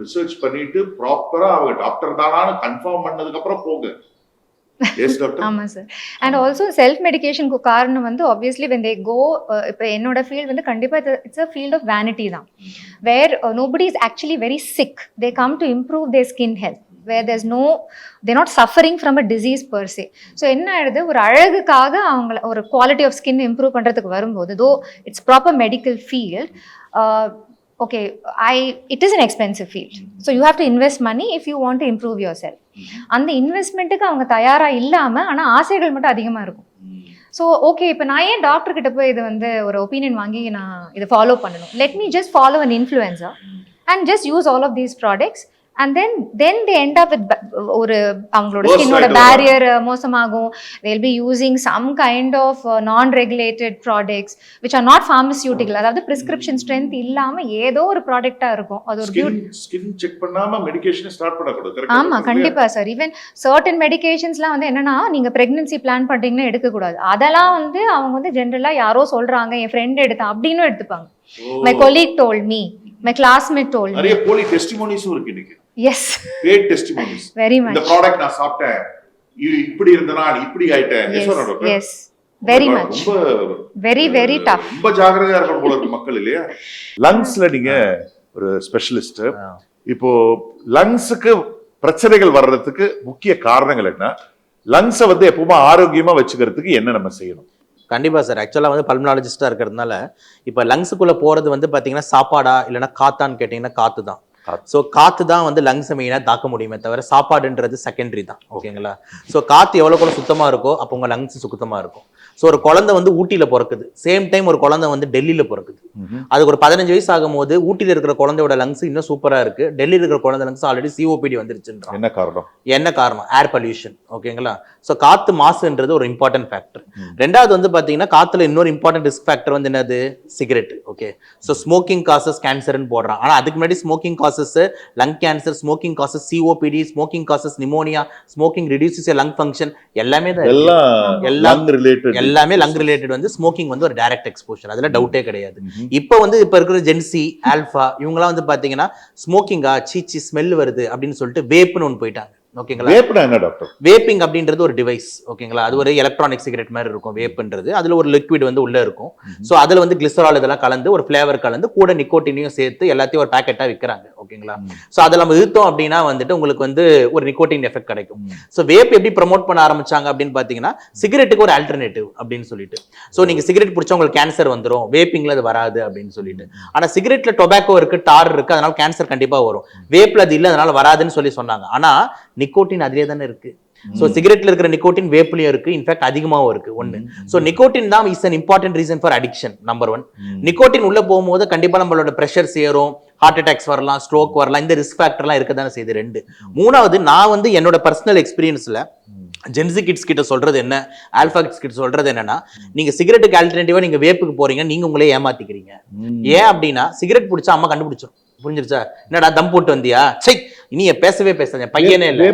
ரிசர்ச் பண்ணிட்டு ப்ராப்பரா அவங்க டாக்டர் தானான்னு கன்ஃபார்ம் பண்ணதுக்கு அப்புறம் போங்க. ஆமா சார். அண்ட் ஆல்சோ செல்ஃப் மெடிகேஷனுக்கு காரணம் வந்து ஆப்வியஸ்லி when they go, இப்போ என்னோட ஃபீல்ட் வந்து கண்டிப்பா it's a field of vanity தான். where nobody is actually very sick. they come to improve their skin health where they're not suffering from a disease per se. so என்ன ஆயிடுது, ஒரு அழகுக்காக அவங்க ஒரு குவாலிட்டி ஆஃப் ஸ்கின் இம்ப்ரூவ் பண்றதுக்கு வரும்போது though it's proper medical field, okay, it is an expensive field. So you have to invest money if you want to improve yourself. அந்த இன்வெஸ்ட்மெண்ட்டுக்கு அவங்க தயாரா இல்லாம ஆனா ஆசைகள் மட்டும் அதிகமா இருக்கும். ஸோ ஓகே, இப்போ நான் ஏன் டாக்டர் கிட்ட போய் இது வந்து ஒரு ஒப்பீனியன் வாங்கி நான் இதை ஃபாலோ பண்ணணும்? Let me just follow an influencer and just use all of these products. and then they end up with ஒரு அவங்களோட ஸ்கின்னோட பேரியர் மோசமாகும். they'll be using some kind of non regulated products which are not pharmaceutical. அதாவது prescription strength இல்லாம ஏதோ ஒரு ப்ராடக்ட்டா இருக்கும். அது ஒரு ஸ்கின் செக் பண்ணாம மெடிகேஷன் ஸ்டார்ட் பண்ண கூடாது. கரெக்ட்டா? ஆமா கண்டிப்பா சார். ஈவன் certain medications-லாம் வந்து என்னன்னா, நீங்க பிரெக்னன்சி பிளான் பண்றீங்கன்னா எடுக்க கூடாது. அதெல்லாம் வந்து அவங்க வந்து ஜெனரலா யாரோ சொல்றாங்க, என் ஃப்ரெண்ட் எடுத்தா அப்படின்னு எடுத்துப்பாங்க. my colleague told me, my classmate told me. நிறைய போலி டெஸ்டிமோனிஸும் இருக்கு இன்னைக்கு. yes, paid testimonies. very much. இந்த ப்ராடக்ட் நான் சாப்பிட்டேன், இப்படி இருந்தனா இப்படி ஆயிட்டேன். yes very much. very tough. ரொம்ப ஜாக்கிரதையா இருக்கணும் போல இருக்கு மக்கள் இல்லையா? லங்ஸ்ல நீங்க ஒரு ஸ்பெஷலிஸ்ட். இப்போ லங்ஸ்க்கு பிரச்சனைகள் வர்றதுக்கு முக்கிய காரணங்கள் என்ன? லங்ஸை வந்து எப்பவுமே ஆரோக்கியமா வச்சுக்கிறதுக்கு என்ன நம்ம செய்யணும்? கண்டிப்பாக சார். ஆக்சுவலாக வந்து பல்மனாலஜிஸ்டாக இருக்கிறதுனால இப்போ லங்ஸுக்குள்ளே போகிறது வந்து பார்த்தீங்கன்னா சாப்பாடா இல்லைன்னா காத்தான்னு கேட்டிங்கன்னா காற்று தான். ஸோ காத்து தான் வந்து லங்ஸ் மெயினாக தாக்க முடியுமே தவிர சாப்பாடுன்றது செகண்டரி தான். ஓகேங்களா? ஸோ காத்து எவ்வளோ சுத்தமாக இருக்கோ அப்போ உங்கள் லங்ஸ் சுத்தமாக இருக்கும். ஸோ ஒரு குழந்தை வந்து ஊட்டியில் பிறக்குது, சேம் டைம் ஒரு குழந்தை வந்து டெல்லியில் பிறக்குது. அதுக்கு ஒரு 15 வயசு ஆகும்போது ஊட்டியில் இருக்கிற குழந்தையோட லங்ஸ் இன்னும் சூப்பராக இருக்கு, டெல்லியில் இருக்கிற குழந்தை லங்ஸ் ஆல்ரெடி சிஓபிடி வந்துருச்சுன்றான். என்ன காரணம்? Air pollution. ஓகேங்களா? ஸோ காத்து மாசுன்றது ஒரு இம்பார்ட்டன்ட் ஃபேக்டர். ரெண்டாவது வந்து பார்த்தீங்கன்னா காத்துல இன்னொரு இம்பார்ட்டன்ட் ரிஸ்க் ஃபேக்டர் வந்து என்னது? Cigarette. Okay, so smoking causes கேன்சர்னு போடுறான். ஆனால் அதுக்கு முன்னாடி smoking causes lung cancer, smoking causes COPD, smoking causes pneumonia, smoking reduces lung function, எல்லாமே தான் எல்லாமே லங் ரிலேட்டட் வந்து ஸ்மோக்கிங் வந்து ஒரு டைரக்ட் எக்ஸ்போஷர், அதுல டவுட்டே கிடையாது. இப்போ இருக்கிற ஜென்சி ஆல்பா இவங்கலாம் வந்து பாத்தீங்கன்னா ஸ்மோக்கிங்கா சீச்சி ஸ்மெல் வருது அப்படின்னு சொல்லிட்டு வேப்னு ஒன்று போயிட்டாங்க. ஓகேங்களா? வேப்னா என்ன டாக்டர்? வேப்பிங் அப்படின்றது ஒரு டிவைஸ். ஓகேங்களா? அது ஒரு எலக்ட்ரானிக் சிகரெட் மாதிரி இருக்கும் வேப்ன்றது. அதுல ஒரு லிக்விட் வந்து உள்ள இருக்கும். ஸோ அதுல வந்து கிளிசரால் இதெல்லாம் கலந்து ஒரு ஃபிளேவர் கலந்து கூட நிக்கோட்டினையும் சேர்த்து எல்லாத்தையும் ஒரு பேக்கெட்டா விற்கிறாங்க. ஓகேங்களா? ஸோ அதை நம்ம இழுத்தோம் அப்படின்னா வந்துட்டு உங்களுக்கு வந்து ஒரு நிக்கோட்டின் எஃபெக்ட் கிடைக்கும். ஸோ வேப் எப்படி ப்ரமோட் பண்ண ஆரம்பிச்சாங்க அப்படின்னு பாத்தீங்கன்னா சிகரெட்டுக்கு ஒரு ஆல்டர்னேட்டிவ் அப்படின்னு சொல்லிட்டு. ஸோ நீங்க சிகரெட் பிடிச்சா உங்களுக்கு கேன்சர் வந்துடும், வேப்பிங்ல அது வராது அப்படின்னு சொல்லிட்டு. ஆனா சிகரெட்ல டொபாக்கோ இருக்கு, டார் இருக்கு, அதனால கேன்சர் கண்டிப்பா வரும். வேப்ல அது இல்லை, அதனால வராதுன்னு சொல்லி சொன்னாங்க. ஆனா நிக்கோட்டின் அதிலே தானே இருக்கு. சோ சிகரெட்ல இருக்கிற நிக்கோட்டின் வேப்லயும் இருக்கு, இன்ஃபேக்ட் அதிகமாவும் இருக்கு. ஒன்னு, சோ நிக்கோட்டின் தான் is an important reason for addiction. Number 1. Nicotine உள்ள போகும்போது கண்டிப்பா நம்மளோட பிரஷர் ஏறும், ஹார்ட் அட்டாக்ஸ் வரலாம், ஸ்ட்ரோக் வரலாம், இந்த ரிஸ்க் ஃபேக்டர்லாம் இருக்க தானே செய்யுது. 2. மூணாவது, நான் வந்து என்னோட பர்சனல் எக்ஸ்பீரியன்ஸ்ல ஜென்சி கிட்ஸ் கிட்ட சொல்றது என்ன, ஆல்பா கிட்ஸ் கிட்ட சொல்றது என்னன்னா, நீங்க சிகரெட்டுக்கு ஆல்டர்னேட்டிவா நீங்க வேப்புக்கு போறீங்க, நீங்க உங்களே ஏமாத்திக்கிறீங்க. ஏன் அப்படின்னா சிகரெட் பிடிச்சா அம்மா கண்டுபிடிச்சிடும். புரிஞ்சிருச்சா? என்னடா தம் போட்டு வந்தியா, சை இனி பேசவே பேசாத, பையனே இல்ல,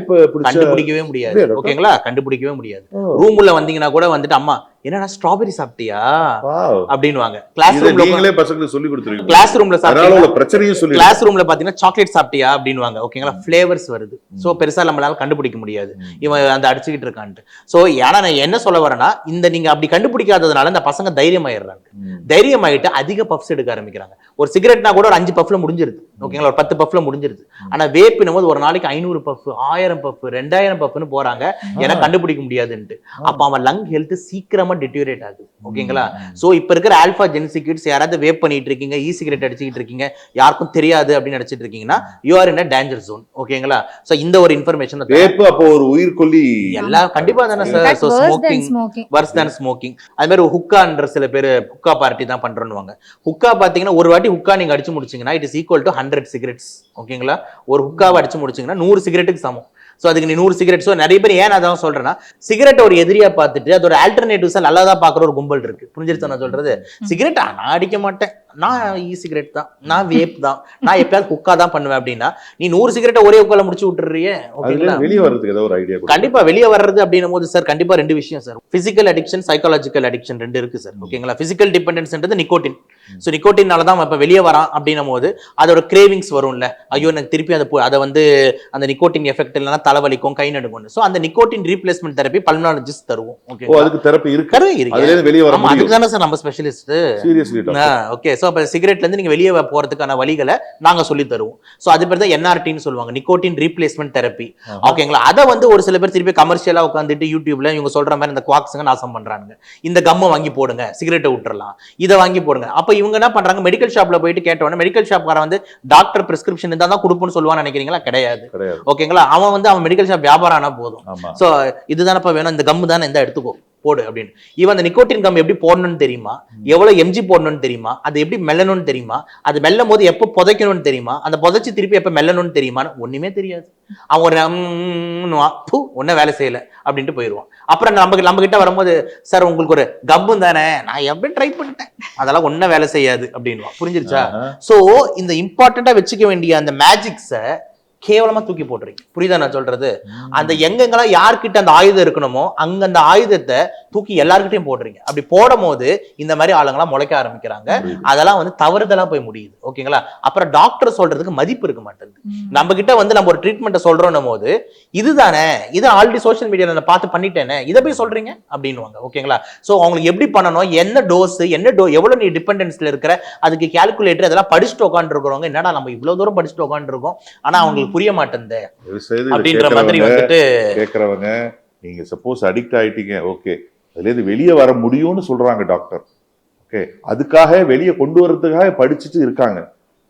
கண்டுபிடிக்கவே முடியாது. ஓகேங்களா? கண்டுபிடிக்கவே முடியாது. ரூம் உள்ள வந்தீங்கன்னா கூட வந்துட்டு அம்மா என்னடா ஸ்ட்ராபெரி சாப்பிட்டியா அப்படின்வாங்க. கிளாஸ் ரூம்ல நீங்களே பசங்களுக்கு சொல்லி கொடுத்துருவீங்க. கிளாஸ் ரூம்ல சாப்பிட்டா பிரச்சனையும் சொல்லி, கிளாஸ் ரூம்ல பாத்தீங்கன்னா சாக்லேட் சாப்பிட்டியா அப்படின்வாங்க. ஓகேங்களா? ஃபிளேவர்ஸ் வருது. சோ பெருசா நம்மளால கண்டுபிடிக்க முடியாது இவன் அந்த அடிச்சுக்கிட்டு இருக்கான்ட்டு. சோ ஏன்னா நான் என்ன சொல்ல வரேன்னா, இந்த நீங்க அப்படி கண்டுபிடிக்காததுனால இந்த பசங்க தைரியம் ஆயிடுறாங்க. தைரியம் ஆயிட்டு அதிக பஃப்ஸ் எடுக்க ஆரம்பிக்கிறாங்க. ஒரு சிகரெட்னா கூட ஒரு 5 பஃப்ல முடிஞ்சிருது. ஓகேங்களா? ஒரு 10 பஃப்ல முடிஞ்சிருது. ஆனா வேப்பினும் போது ஒரு நாளைக்கு 500 பஃப், 1000 பஃப், 2000 பஃப்னு போறாங்க. ஏன்னா கண்டுபிடிக்க முடியாதுன்ட்டு. அப்ப அவன் லங் ஹெல்த் சீக்கிரமா டிட்டீரியரேட் ஆகுது. ஓகேங்களா? சோ இப்ப இருக்கிற ஆல்பா ஜென்சி கிட்ஸ் யாராவது வேப் பண்ணிட்டு இருக்கீங்க, இ சிகரெட் அடிச்சிட்டு இருக்கீங்க, யாருக்கும் தெரியாது அப்படின்னு நினைச்சிட்டு இருக்கீங்கன்னா you are in a danger zone. ஓகேங்களா? சோ இந்த ஒரு இன்ஃபர்மேஷன் வேப் அப்போ ஒரு உயிர் கொல்லி எல்லாம் கண்டிப்பா தானே sir. So smoking worse than smoking. அது மாதிரி ஹுக்கான்ற சில பேர் ஹுக்கா பார்ட்டி தான் பண்றோம்னுவாங்க. ஹுக்கா பாத்தீங்கன்னா ஒரு வாட்டி ஹுக்கா நீங்க அடிச்சு முடிச்சீங்கன்னா it is equal to 100 cigarettes. ஓகேங்களா? ஒரு ஹுக்காவை அடிச்சு முடிச்சீங்கன்னா 100 சிகரெட்டுக்கு சமம். சோ அதுக்கு நீ 100 சிகரெட். சோ நிறைய பேர் ஏன் அதான் சொல்றேன்னா, சிகரெட் ஒரு எதிரியா பார்த்துட்டு அதோட ஆல்டர்னேட்டிவ்ஸா நல்லா தான் பாக்குற ஒரு கும்பல் இருக்கு. புரிஞ்சிருச்சா நான் சொல்றது? சிகரெட்டா நான் அடிக்க மாட்டேன், நான் இ சிகரெட் தான், நான் வேப் தான், நான் எப்பயாவது குக்கா தான் பண்ணுவேன் அப்படின்னா நீ 100 சிகரெட்டை ஒரே உட்கால முடிச்சு விட்டுறியே. ஓகேங்களா? வெளியே வர்றதுக்கு ஏதோ ஒரு ஐடியா கண்டிப்பா வெளியே வர்றது அப்படின்னும் போது சார் கண்டிப்பா 2 விஷயம் sir. Physical addiction, psychological addiction 2 இருக்கு சார். ஓகேங்களா? பிசிக்கல் டிபெண்டன்ஸ்ன்றது நிக்கோட்டின். சோ நிக்கோட்டினால தான் இப்ப வெளியே வரான் அப்படின்னும் போது அதோட கிரேவிங்ஸ் வரும்ல, ஐயோ எனக்கு திருப்பி அதை வந்து அந்த நிக்கோட்டின் எஃபெக்ட் இல்லைன்னா தலைவலிக்கும், கை நடுக்கும். சோ அந்த நிக்கோட்டின் ரீப்ளேஸ்மெண்ட் தெரப்பி பல்மனாலஜிஸ்ட் தருவோம். ஓகே, அதுக்கு தெரப்பி இருக்கு. அதுல வெளியே வர முடியும். அதுக்கு தானே சார் நம்ம ஸ்பெஷலிஸ்ட். சீரியஸ்லி. ஓகே, சோ அப்ப சிகரெட்ல இருந்து நீங்க வெளியே போறதுக்கான வழிகளை நாங்க சொல்லி தருவோம். சோ அது பேர் தான் என்ஆர்டின்னு சொல்லுவாங்க, நிக்கோட்டின் ரீப்ளேஸ்மெண்ட் தெரப்பி. ஓகேங்களா? அதை வந்து ஒரு சில பேர் திருப்பி கமர்ஷியலா உட்காந்துட்டு யூடியூப்ல இவங்க சொல்ற மாதிரி இந்த குவாக்ஸுங்க நாசம் பண்றாங்க. இந்த கம்மை வாங்கி போடுங்க, சிகரெட்டை விட்டுறலாம், இதை வாங்கி போடுங்க. அப்ப இவங்க என்ன பண்றாங்க, மெடிக்கல் ஷாப்ல போயிட்டு கேட்டோன்னே மெடிக்கல் ஷாப்கார வந்து டாக்டர் பிரிஸ்கிரிப்ஷன் இருந்தா தான் கொடுப்போம்னு சொல்லுவான்னு நினைக்கிறீங்களா? கிடையாது. ஓகேங்களா? அவன் மெடிக்கல் ஷாப் வியாபாரம் ஆனா போதும். சோ இதுதானப்பா வேணும், இந்த கம்மு தானே, இந்த எடுத்துக்கோ போடு அப்படின்னு. இவன் அந்த நிக்கோட்டின் கம் எப்படி போடணும்னு தெரியுமா, எவ்வளவு எம்ஜி போடணும்னு தெரியுமா, அது எப்படி மெல்லணும்னு தெரியுமா, அது மெல்லும் போது எப்போ புதைக்கணும்னு தெரியுமா, அந்த புதைச்சு திருப்பி எப்ப மெல்லணும்னு தெரியுமா, ஒண்ணுமே தெரியாது. அவன் ஒரு ஒன்னும் வேலை செய்யல அப்படின்ட்டு போயிடுவான். அப்புறம் நம்ம கிட்ட வரும்போது, சார் உங்களுக்கு ஒரு கம்மு தானே, நான் எப்படி ட்ரை பண்ணிட்டேன், அதெல்லாம் ஒன்னும் வேலை செய்யாது அப்படின்வான். புரிஞ்சிருச்சா? சோ இந்த இம்பார்ட்டண்டா வச்சுக்க வேண்டிய அந்த மேஜிக்ஸை கேவலமா தூக்கி போட்டுறீங்க. புரியுதா நான் சொல்றது? அந்த எங்கெங்கெல்லாம் யார்கிட்ட அந்த ஆயுதம் இருக்கணுமோ அங்க அந்த ஆயுதத்தை தூக்கி எல்லார்கிட்டையும் போடுறீங்க. அப்படி போடும் போது இந்த மாதிரி ஆளுங்கெல்லாம் முளைக்க ஆரம்பிக்கிறாங்க. அதெல்லாம் வந்து தவறுதலா போய் முடியுது. ஓகேங்களா? அப்புறம் டாக்டர் சொல்றதுக்கு மதிப்பு இருக்க மாட்டேங்குது. நம்ம கிட்ட வந்து நம்ம ஒரு ட்ரீட்மெண்ட்டை சொல்றோம் போது, இதுதானே, இது ஆல்ரெடி சோஷியல் மீடியால நான் பார்த்து பண்ணிட்டேனே, இதை போய் சொல்றீங்க அப்படின்னுவாங்க. ஓகேங்களா? சோ அவங்களுக்கு எப்படி பண்ணணும், என்ன டோஸ், எவ்வளவு நீ டிபெண்டன்ஸ்ல இருக்கிற, அதுக்கு கால்குலேட்டர் அதெல்லாம் படிச்சுட்டு உட்காந்து இருக்கிறவங்க, என்னடா நம்ம இவ்வளவு தூரம் படிச்சுட்டு உட்காந்து இருக்கோம், ஆனா அவங்களுக்கு புரிய மாட்டேங்குது அப்படின்ற மாதிரி வந்துட்டு கேக்குறவங்க. நீங்க சப்போஸ் அடிக்ட் ஆயிட்டீங்க, ஓகே, அதுல இருந்து வெளியே வர முடியும்னு சொல்றாங்க டாக்டர். ஓகே, அதுக்காக வெளியே கொண்டு வரதுக்காக படிச்சுட்டு இருக்காங்க.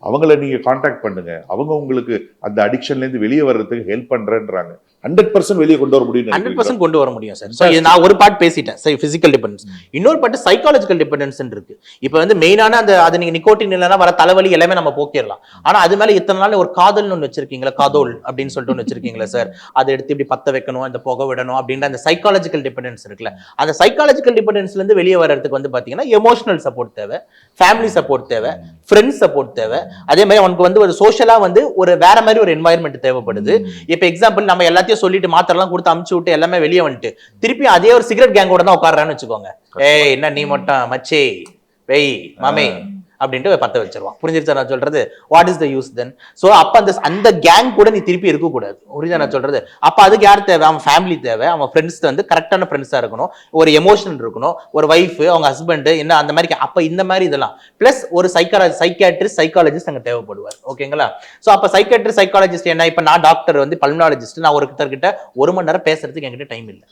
அவங்கள நீங்க காண்டாக்ட் பண்ணுங்க, அவங்க உங்களுக்கு அந்த அடிக்ஷன்ல இருந்து வெளியே வர்றதுக்கு ஹெல்ப் பண்றேன்றாங்க. 100% வெளியே கொண்டு வர முடியும். 100% கொண்டு வர முடியும் சார். ஸோ நான் ஒரு பார்ட் பேசிட்டேன் சார், பிசிக்கல் டிபெண்டன்ஸ். இன்னொரு பார்ட் சைக்காலஜிக்கல் டிபெண்டன்ஸ் இருக்கு. இப்போ வந்து மெயினான அந்த அது நீங்க நிக்கோட்டின் இல்லைன்னா வர தலைவலி எல்லாமே நம்ம போக்கிடலாம். ஆனா அது மேல இத்தனை நாள் ஒரு காதல்னு ஒன்று வச்சிருக்கீங்களா, காதோல் அப்படின்னு சொல்லிட்டு ஒன்று வச்சிருக்கீங்களா சார், அதை எடுத்து இப்படி பத்த வைக்கணும், இந்த புகை விடணும் அப்படின்ற அந்த சைக்காலஜிக்கல் டிபெண்டன்ஸ் இருக்குல்ல, அந்த சைக்காலஜிக்கல் டிபெண்டன்ஸ்ல இருந்து வெளியே வர்றதுக்கு வந்து பாத்தீங்கன்னா எமோஷனல் சப்போர்ட் தேவை, ஃபேமிலி சப்போர்ட் தேவை, ஃப்ரெண்ட்ஸ் சப்போர்ட் தேவை. அதே மாதிரி அவனுக்கு வந்து ஒரு சோஷியலா வந்து ஒரு வேற மாதிரி ஒரு என்வாயர்மெண்ட் தேவைப்படுது. இப்போ எக்ஸாம்பிள் நம்ம எல்லாத்தையும் சொல்லிட்டு மாத்திரலாம் கொடுத்து அமுச்சு விட்டு எல்லாமே வெளியே வந்துட்டு திருப்பி அதே ஒரு சிகரெட் கேங்கோட தான் உட்காடுறான்னு வச்சுக்கோங்க. ஏய் என்ன நீ மட்டும் மச்சே வெய் மாமே அப்படின்ட்டு பத்த வச்சிருவான். புரிஞ்சிருச்சா நான் சொல்றது? What is the use then? So அப்ப அந்த கேங் கூட நீ திருப்பி இருக்கக்கூடாது. புரியுதா நான் சொல்றது? அப்ப அதுக்கு யார் தேவை? அவன் ஃபேமிலி தேவை, அவன் ஃப்ரெண்ட்ஸ் வந்து கரெக்டான ஃப்ரெண்ட்ஸா இருக்கணும், ஒரு எமோஷனல் இருக்கணும், ஒரு ஒய்ஃப் அவங்க ஹஸ்பண்ட் என்ன அந்த மாதிரி. அப்ப இந்த மாதிரி இதெல்லாம் பிளஸ் ஒரு சைக்காட்ரிஸ்ட் சைக்காலஜிஸ்ட் அங்க தேவைப்படுவார். ஓகேங்களா? ஸோ அப்ப சைக்காட்ரிஸ்ட் சைக்காலஜிஸ்ட் என்ன, இப்ப நான் டாக்டர் வந்து பல்மனாலஜிஸ்ட், நான் ஒருத்தர்கிட்ட 1 மணி நேரம் பேசுறதுக்கு என்கிட்ட டைம் இல்லை.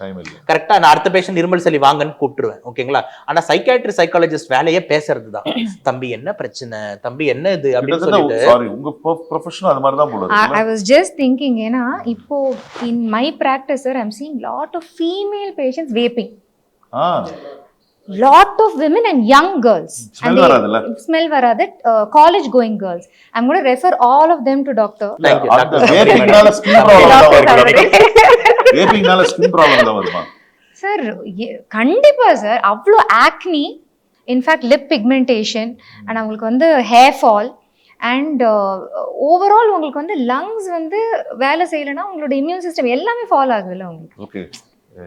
கரெக்டா நான் அடுத்த பேஷண்ட் இருமல் சளி வாங்கன்னு கூப்பிட்டுருவேன். ஓகேங்களா? ஆனா சைக்காட்ரிஸ்ட் சைக்காலஜிஸ்ட் வேலையே பேசுறது தான். தம்பி என்ன பிரச்சனை, தம்பி என்ன இது அப்படின்னு சொல்லிட்டு. சாரி, உங்க ப்ரொஃபஷன் அது மாதிரி தான் போல இருக்கு. I was just thinking, ஏனா இப்போ in my practice sir, I'm seeing lot of female patients vaping. Lot of women and young girls. Smell varadha, college going girls. I'm going to refer all of them to doctor. Thank you. Vaping nala skin problem da varudha. Vaping nala skin problem da varuma. Sir, kandipa sir, avlo acne, in fact lip pigmentation, and அவங்களுக்கு வந்து hair fall, and overall உங்களுக்கு வந்து lungs வந்து வேலை செய்யலனா உங்களோட immune system எல்லாமே fall ஆகுதுல உங்களுக்கு. Okay,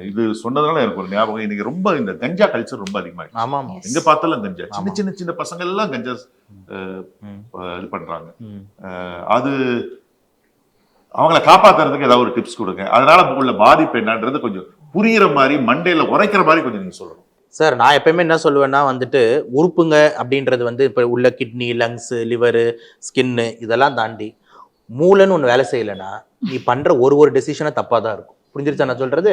இது சொன்னதால எனக்கு ஒரு ஞாபகம். இன்னைக்கு ரொம்ப இந்த கஞ்சா கல்ச்சர் ரொம்ப அதிகமாயிடுச்சு. ஆமா, எங்க பார்த்தாலும் கஞ்சா, சின்ன பசங்க எல்லாம் கஞ்சா இது பண்றாங்க. அது அவங்கள காப்பாத்துறதுக்கு ஏதாவது ஒரு டிப்ஸ் கொடுங்க. அதனால உள்ள பாதிப்பு என்னன்றது கொஞ்சம் புரியுற மாதிரி, மண்டையில உரைக்கிற மாதிரி கொஞ்சம் நீங்க சொல்லணும் சார். நான் எப்பயுமே என்ன சொல்லுவேன்னா வந்துட்டு உறுப்புங்க அப்படின்றது வந்து இப்போ உள்ள கிட்னி, லங்ஸ், லிவரு, ஸ்கின்னு இதெல்லாம் தாண்டி மூளைன்னு ஒன்று வேலை செய்யலைன்னா நீ பண்ற ஒரு டெசிஷனை தப்பாக தான் இருக்கும். புரிஞ்சிருச்சா நான் சொல்றது?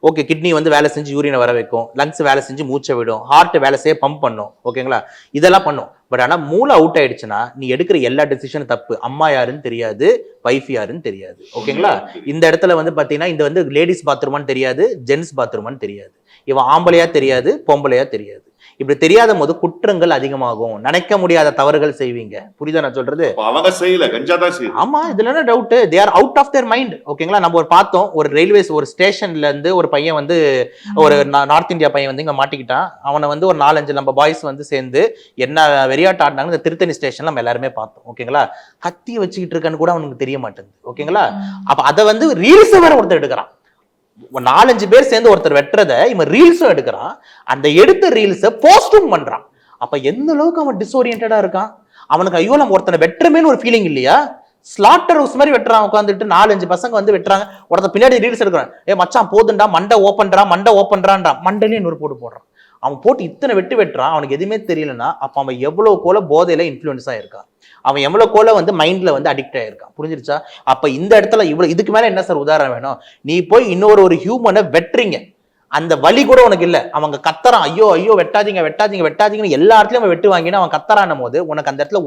ஓகே, கிட்னி வந்து வேலை செஞ்சு யூரினை வர வைக்கும், லங்ஸ் வேலை செஞ்சு மூச்சை விடும், ஹார்ட் வேலை செய்ய பம்ப் பண்ணும். ஓகேங்களா? இதெல்லாம் பண்ணும். பட் ஆனால் மூளை அவுட் ஆயிடுச்சுன்னா நீ எடுக்கிற எல்லா டெசிஷனும் தப்பு. அம்மா யாருன்னு தெரியாது, வைஃப் யாருன்னு தெரியாது. ஓகேங்களா? இந்த இடத்துல வந்து பார்த்தீங்கன்னா இந்த வந்து லேடிஸ் பாத்ரூமான்னு தெரியாது, ஜென்ஸ் பாத்ரூமான்னு தெரியாது, இவன் ஆம்பளையா தெரியாது, பொம்பளையா தெரியாது. இப்படி தெரியாத போது குற்றங்கள் அதிகமாகும், நினைக்க முடியாத தவறுகள் செய்வீங்க. புரியுதா நான் சொல்றது? அவங்க செய்யல, கஞ்சா தான் செய்யல. ஆமா, இதுல என்ன doubt? They are out of their mind. ஓகேங்களா? நம்ம ஒரு பார்த்தோம், ஒரு ரயில்வேஸ் ஒரு ஸ்டேஷன்ல இருந்து ஒரு பையன் வந்து ஒரு நார்த் இந்தியா பையன் வந்து இங்க மாட்டிக்கிட்டான். அவனை வந்து ஒரு 4-5 நம்ம பாய்ஸ் வந்து சேர்ந்து என்ன வெறியாட்டு ஆடினாங்க. இந்த திருத்தணி ஸ்டேஷன்ல நம்ம எல்லாருமே பார்த்தோம். ஓகேங்களா? கத்தியை வச்சுக்கிட்டு இருக்கான்னு கூட அவனுக்கு தெரிய மாட்டேங்குது. ஓகேங்களா? அப்ப அதை வந்து ரீல்ஸ் வேற ஒருத்தர் எடுக்கிறான். 4-5 பேர் சேர்ந்து ஒருத்தர் வெட்டுறத இவன் ரீல்ஸும் எடுக்கிறான். அந்த எடுத்த ரீல்ஸை போஸ்டும் பண்றான். அப்ப எந்த அளவுக்கு அவன் டிஸ்ஓரியன்டா இருக்கான். அவனுக்கு ஐயோ நம்ம ஒருத்தனை வெட்டுறமேன்னு ஒரு ஃபீலிங் இல்லையா? ஸ்லாட்டர் ஹவுஸ் மாதிரி வெட்டுறான். உட்காந்துட்டு 4-5 பசங்க வந்து வெட்டுறாங்க. ஒருத்தர் பின்னாடி ரீல்ஸ் எடுக்கிறான். மச்சான் போதுண்டா, மண்டை ஓப்பன்றான்டா, மண்டையிலே நூறு போடுறான். அவன் போட்டு இத்தனை வெட்டுறான். அவனுக்கு எதுவுமே தெரியலன்னா அப்ப அவன் எவ்வளவு கோல போதையில இன்ஃப்ளூயன்ஸ் ஆயிருக்கான், அவன் எவ்வளவு கோல வந்து மைண்ட்ல வந்து அடிக்ட் ஆயிருக்கான். புரிஞ்சிருச்சா? அப்ப இந்த இடத்துல இவ்வளவு இதுக்கு மேல என்ன சார் உதாரணம் வேணும்? நீ போய் ஒரு ஹியூமனை வெட்டுறீங்க, அந்த வலி கூட உனக்கு இல்ல, அவங்க கத்தறான், ஐயோ வெட்டாதீங்கன்னு எல்லா இடத்துலயும் அவன் வெட்டு வாங்கினா அவன் கத்தறான் போது உனக்கு அந்த இடத்துல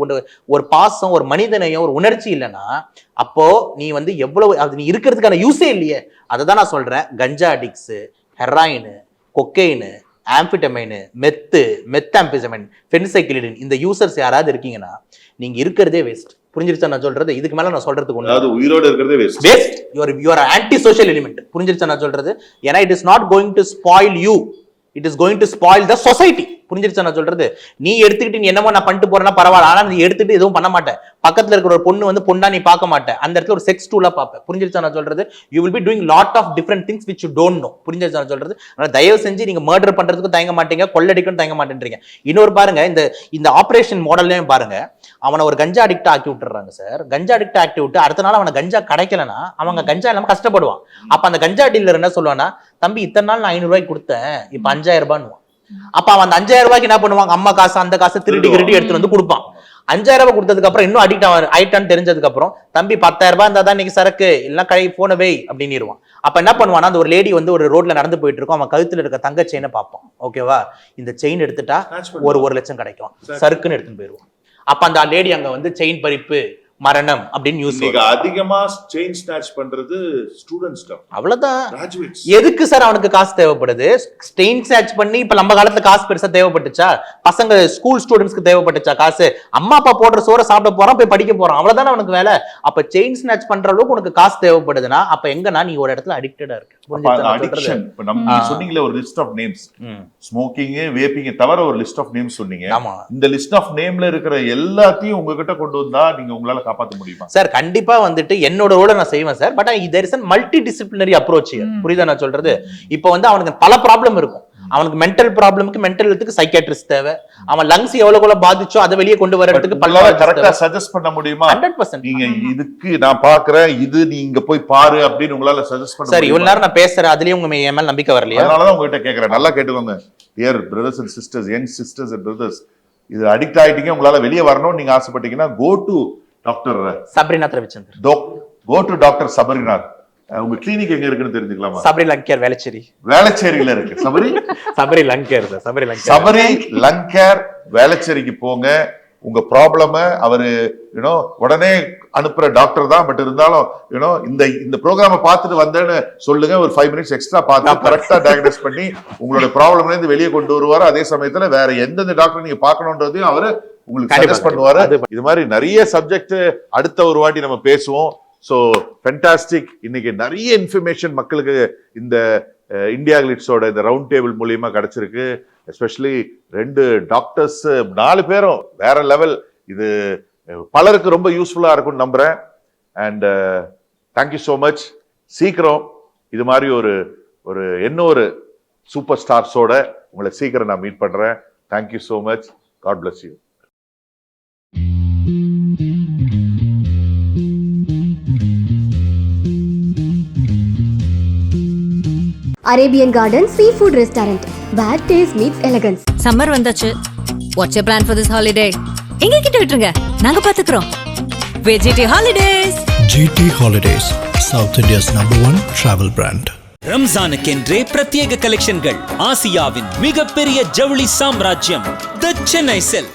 ஒரு பாசம், ஒரு மனிதனையும் ஒரு உணர்ச்சி இல்லைன்னா அப்போ நீ வந்து எவ்வளவு அது நீ இருக்கிறதுக்கான யூஸே இல்லையே. அதை தான் நான் சொல்றேன். கஞ்சா அடிக்ஸ், ஹெராயின், கொக்கைன், ஆம்பிட்டமைன், மெத்தாம்பிசமைன், ஃபென்சைக்ளிடின், இந்த யூசர்ஸ் யாராவது இருக்கீங்கன்னா நீங்க இருக்கிறதே வேஸ்ட். புரிஞ்சிருச்சா நான் சொல்றது? இதுக்கு மேல நான் சொல்றதுக்கு ஒண்ணு, உயிரோட இருக்கிறதே waste. you are anti social element. புரிஞ்சிருச்சா நான் சொல்றது? ஏன்னா it is not going to spoil you, it is going to spoil the society. புரிஞ்சிருச்சா நான் சொல்றது? நீ எடுத்துக்கிட்டு நீ என்னமோ நான் பண்ணிட்டு போறேன்னா பரவாயில்ல, ஆனா நீ எடுத்துட்டு எதுவும் பண்ண மாட்டேன். பக்கத்துல இருக்கிற ஒரு பொண்ணு வந்து பொண்ணா நீ பார்க்க மாட்டேன், அந்த இடத்துல ஒரு செக்ஸ் டூலா பார்ப்பேன். புரிஞ்சிருச்சா நான் சொல்றது? you will be doing lot of different things which you don't know. புரிஞ்சிருச்சா நான் சொல்றது? ஆனா தயவு செஞ்சு நீங்க மர்டர் பண்றதுக்கு தயங்க மாட்டீங்க, கொள்ளடிக்கும் தயங்க மாட்டேன்றீங்க. இன்னொரு பாருங்க, இந்த ஆபரேஷன் மாடல்லையும் பாருங்க, அவனை ஒரு கஞ்சா அடிக்ட் ஆக்கி விட்டுறாங்க சார். கஞ்சா அடிக்ட் ஆக்கி விட்டு அடுத்த நாள் அவனை கஞ்சா கிடைக்கலன்னா அவங்க கஞ்சா இல்லாம கஷ்டப்படுவான். அப்ப அந்த கஞ்சா டீலர் என்ன சொல்லுவானா, தம்பி இத்தனை நாள் நான் 500 ரூபாய்க்கு கொடுத்தேன், இப்ப 5000 ரூபான்னு. அப்ப அவன் அந்த 5000 ரூபாய்க்கு என்ன பண்ணுவாங்க, அம்மா காசு அந்த காசு திருடி எடுத்துட்டு வந்து கொடுப்பான். 5000 ரூபாய் கொடுத்ததுக்கு அப்புறம் இன்னும் அடிக்ட் ஆயிட்டான்னு தெரிஞ்சதுக்கு அப்புறம் தம்பி 10000 ரூபாய் இருந்தா தான் இன்னைக்கு சரக்கு, இல்லைன்னா கடை போன வை அப்படின்னு. அப்ப என்ன பண்ணுவானா, அந்த ஒரு லேடி வந்து ஒரு ரோட்ல நடந்து போயிட்டு இருக்கும், அவன் கழுத்துல இருக்க தங்க செயினை பார்ப்பான். ஓகேவா? இந்த செயின் எடுத்துட்டா 1 லட்சம் கிடைக்கும், சருக்குன்னு எடுத்துன்னு போயிடுவான். அப்ப அந்த லேடி அங்க வந்து செயின் பறிப்பு மரணம் அப்படின்னு நியூஸ் அதிகமா செயின் ஸ்நாட்ச் பண்றது ஸ்டூடெண்ட்ஸ் தான். அவ்வளவுதான். கிராஜுவேட்ஸ். எதுக்கு சார் அவனுக்கு காசு தேவைப்படுது? செயின் ஸ்நாட்ச் பண்ணி இப்ப நம்ம காலத்துல காசு பெருசா தேவைப்பட்டுச்சா? பசங்க ஸ்கூல் ஸ்டூடெண்ட்ஸ்க்கு தேவைப்பட்டுச்சா காசு? அம்மா அப்பா போடுற சோற சாப்பிட போறான், போய் படிக்க போறான், அவ்வளவுதானே அவனுக்கு வேலை. அப்ப செயின் ஸ்நாட்ச் பண்ற அளவுக்கு உனக்கு காசு தேவைப்படுதுன்னா அப்ப எங்கன்னா நீ ஒரு இடத்துல அடிக்டடா இருக்கு. அடிக்ஷன். இப்ப நம்ம சொன்னீங்களே ஒரு list of names, smoking vaping தவிர ஒரு லிஸ்ட் ஆஃப் நேம்ஸ் சொன்னீங்க. இந்த லிஸ்ட் ஆஃப் நேம்ல இருக்கிற எல்லாத்தையும் உங்ககிட்ட கொண்டு வந்தா நீங்க உங்களால காப்பாற்ற முடியுமா? சார் கண்டிப்பா வந்துட்டு என்னோட ரோல நான் செய்வேன் சார். But there is a multidisciplinary approach. புரியுதா நான் சொல்றது? இப்போ வந்து அவனுக்கு பல ப்ராப்ளம் இருக்கும். அவனுக்கு மென்டல் ப்ராப்ளம்க்கு மென்டல் ஹெல்த்துக்கு சைக்கியாட்ரிஸ்ட் தேவை. அவன் லங்ஸ் எவ்வளவு பாதிச்சோ அதை வெளியே கொண்டு வரதுக்கு கரெக்டா சஜஸ்ட் பண்ண முடியுமா? 100%. நீங்க இதுக்கு நான் பாக்குறேன், இது நீங்க போய் பாரு அப்படின்னு உங்களால சஜஸ்ட் பண்ண? சார் இவ்வளவு நேரம் நான் பேசுறேன், அதுலயும் உங்க என் மேல நம்பிக்கை வரலையா? அதனாலதான் உங்ககிட்ட கேக்குறேன். நல்லா கேட்டுக்கோங்க dear brothers and sisters, young sisters and brothers. இது அடிக்ட் ஆயிட்டீங்க, உங்களால வெளியே வரணும்னு நீங்க ஆசைப்பட்டீங்கன்னா go to doctor Sabarinath Ravichandar. Go to doctor Sabarinath. உங்க கிளினிக் எங்க இருக்குன்னு தெரிஞ்சுக்கலாமா? சபரி லங்கேர் வேளச்சேரியில இருக்கு. சபரி லங்கேர் சபரி லங்கேர் வேளச்சேரிக்கு போங்க. உங்க ப்ராப்ளம அவரு உடனே அனுப்புற டாக்டர் தான். பட் இருந்தாலும் இந்த ப்ரோக்ராம பார்த்துட்டு வந்தேன்னு சொல்லுங்க. ஒரு 5 மினிட்ஸ் எக்ஸ்ட்ரா பார்த்து கரெக்டா டயக்னோஸ் பண்ணி உங்களோட ப்ராப்ளம்ல இருந்து வெளியே கொண்டு வருவாரு. அதே சமயத்துல வேற எந்தெந்த டாக்டர் நீங்க பார்க்கணுன்றதையும் அவரு உங்களுக்கு சஜஸ்ட் பண்ணுவாரு. இது மாதிரி நிறைய சப்ஜெக்ட் அடுத்த ஒரு வாட்டி நம்ம பேசுவோம். So fantastic. இன்னைக்கு நிறைய இன்ஃபர்மேஷன் மக்களுக்கு இந்த இந்தியா கிளிட்ஸோட இந்த ரவுண்ட் டேபிள் மூலியமா கிடைச்சிருக்கு. எஸ்பெஷலி 2 டாக்டர்ஸ் 4 பேரும் வேற லெவல். இது பலருக்கு ரொம்ப யூஸ்ஃபுல்லா இருக்கும்னு நம்புறேன். And thank you so much. சீக்கிரம் இது மாதிரி ஒரு இன்னொரு சூப்பர் ஸ்டார்ஸோட உங்களை சீக்கிரம் நான் மீட் பண்றேன். Thank you so much. God bless you. Arabian Garden seafood restaurant. where taste meets elegance. Summer வந்தாச்சு. What's your plan for this holiday? எங்க கிட்ட விட்டுருங்க, நாங்க பாத்துக்கிறோம். வெஜிடி holidays. GT Holidays, South India's #1 travel brand. ரம்ஜானுக்கென்றே பிரத்யேக கலெக்ஷன்கள். ஆசியாவின் மிகப்பெரிய ஜவுளி சாம்ராஜ்யம் தி சென்னை செல்.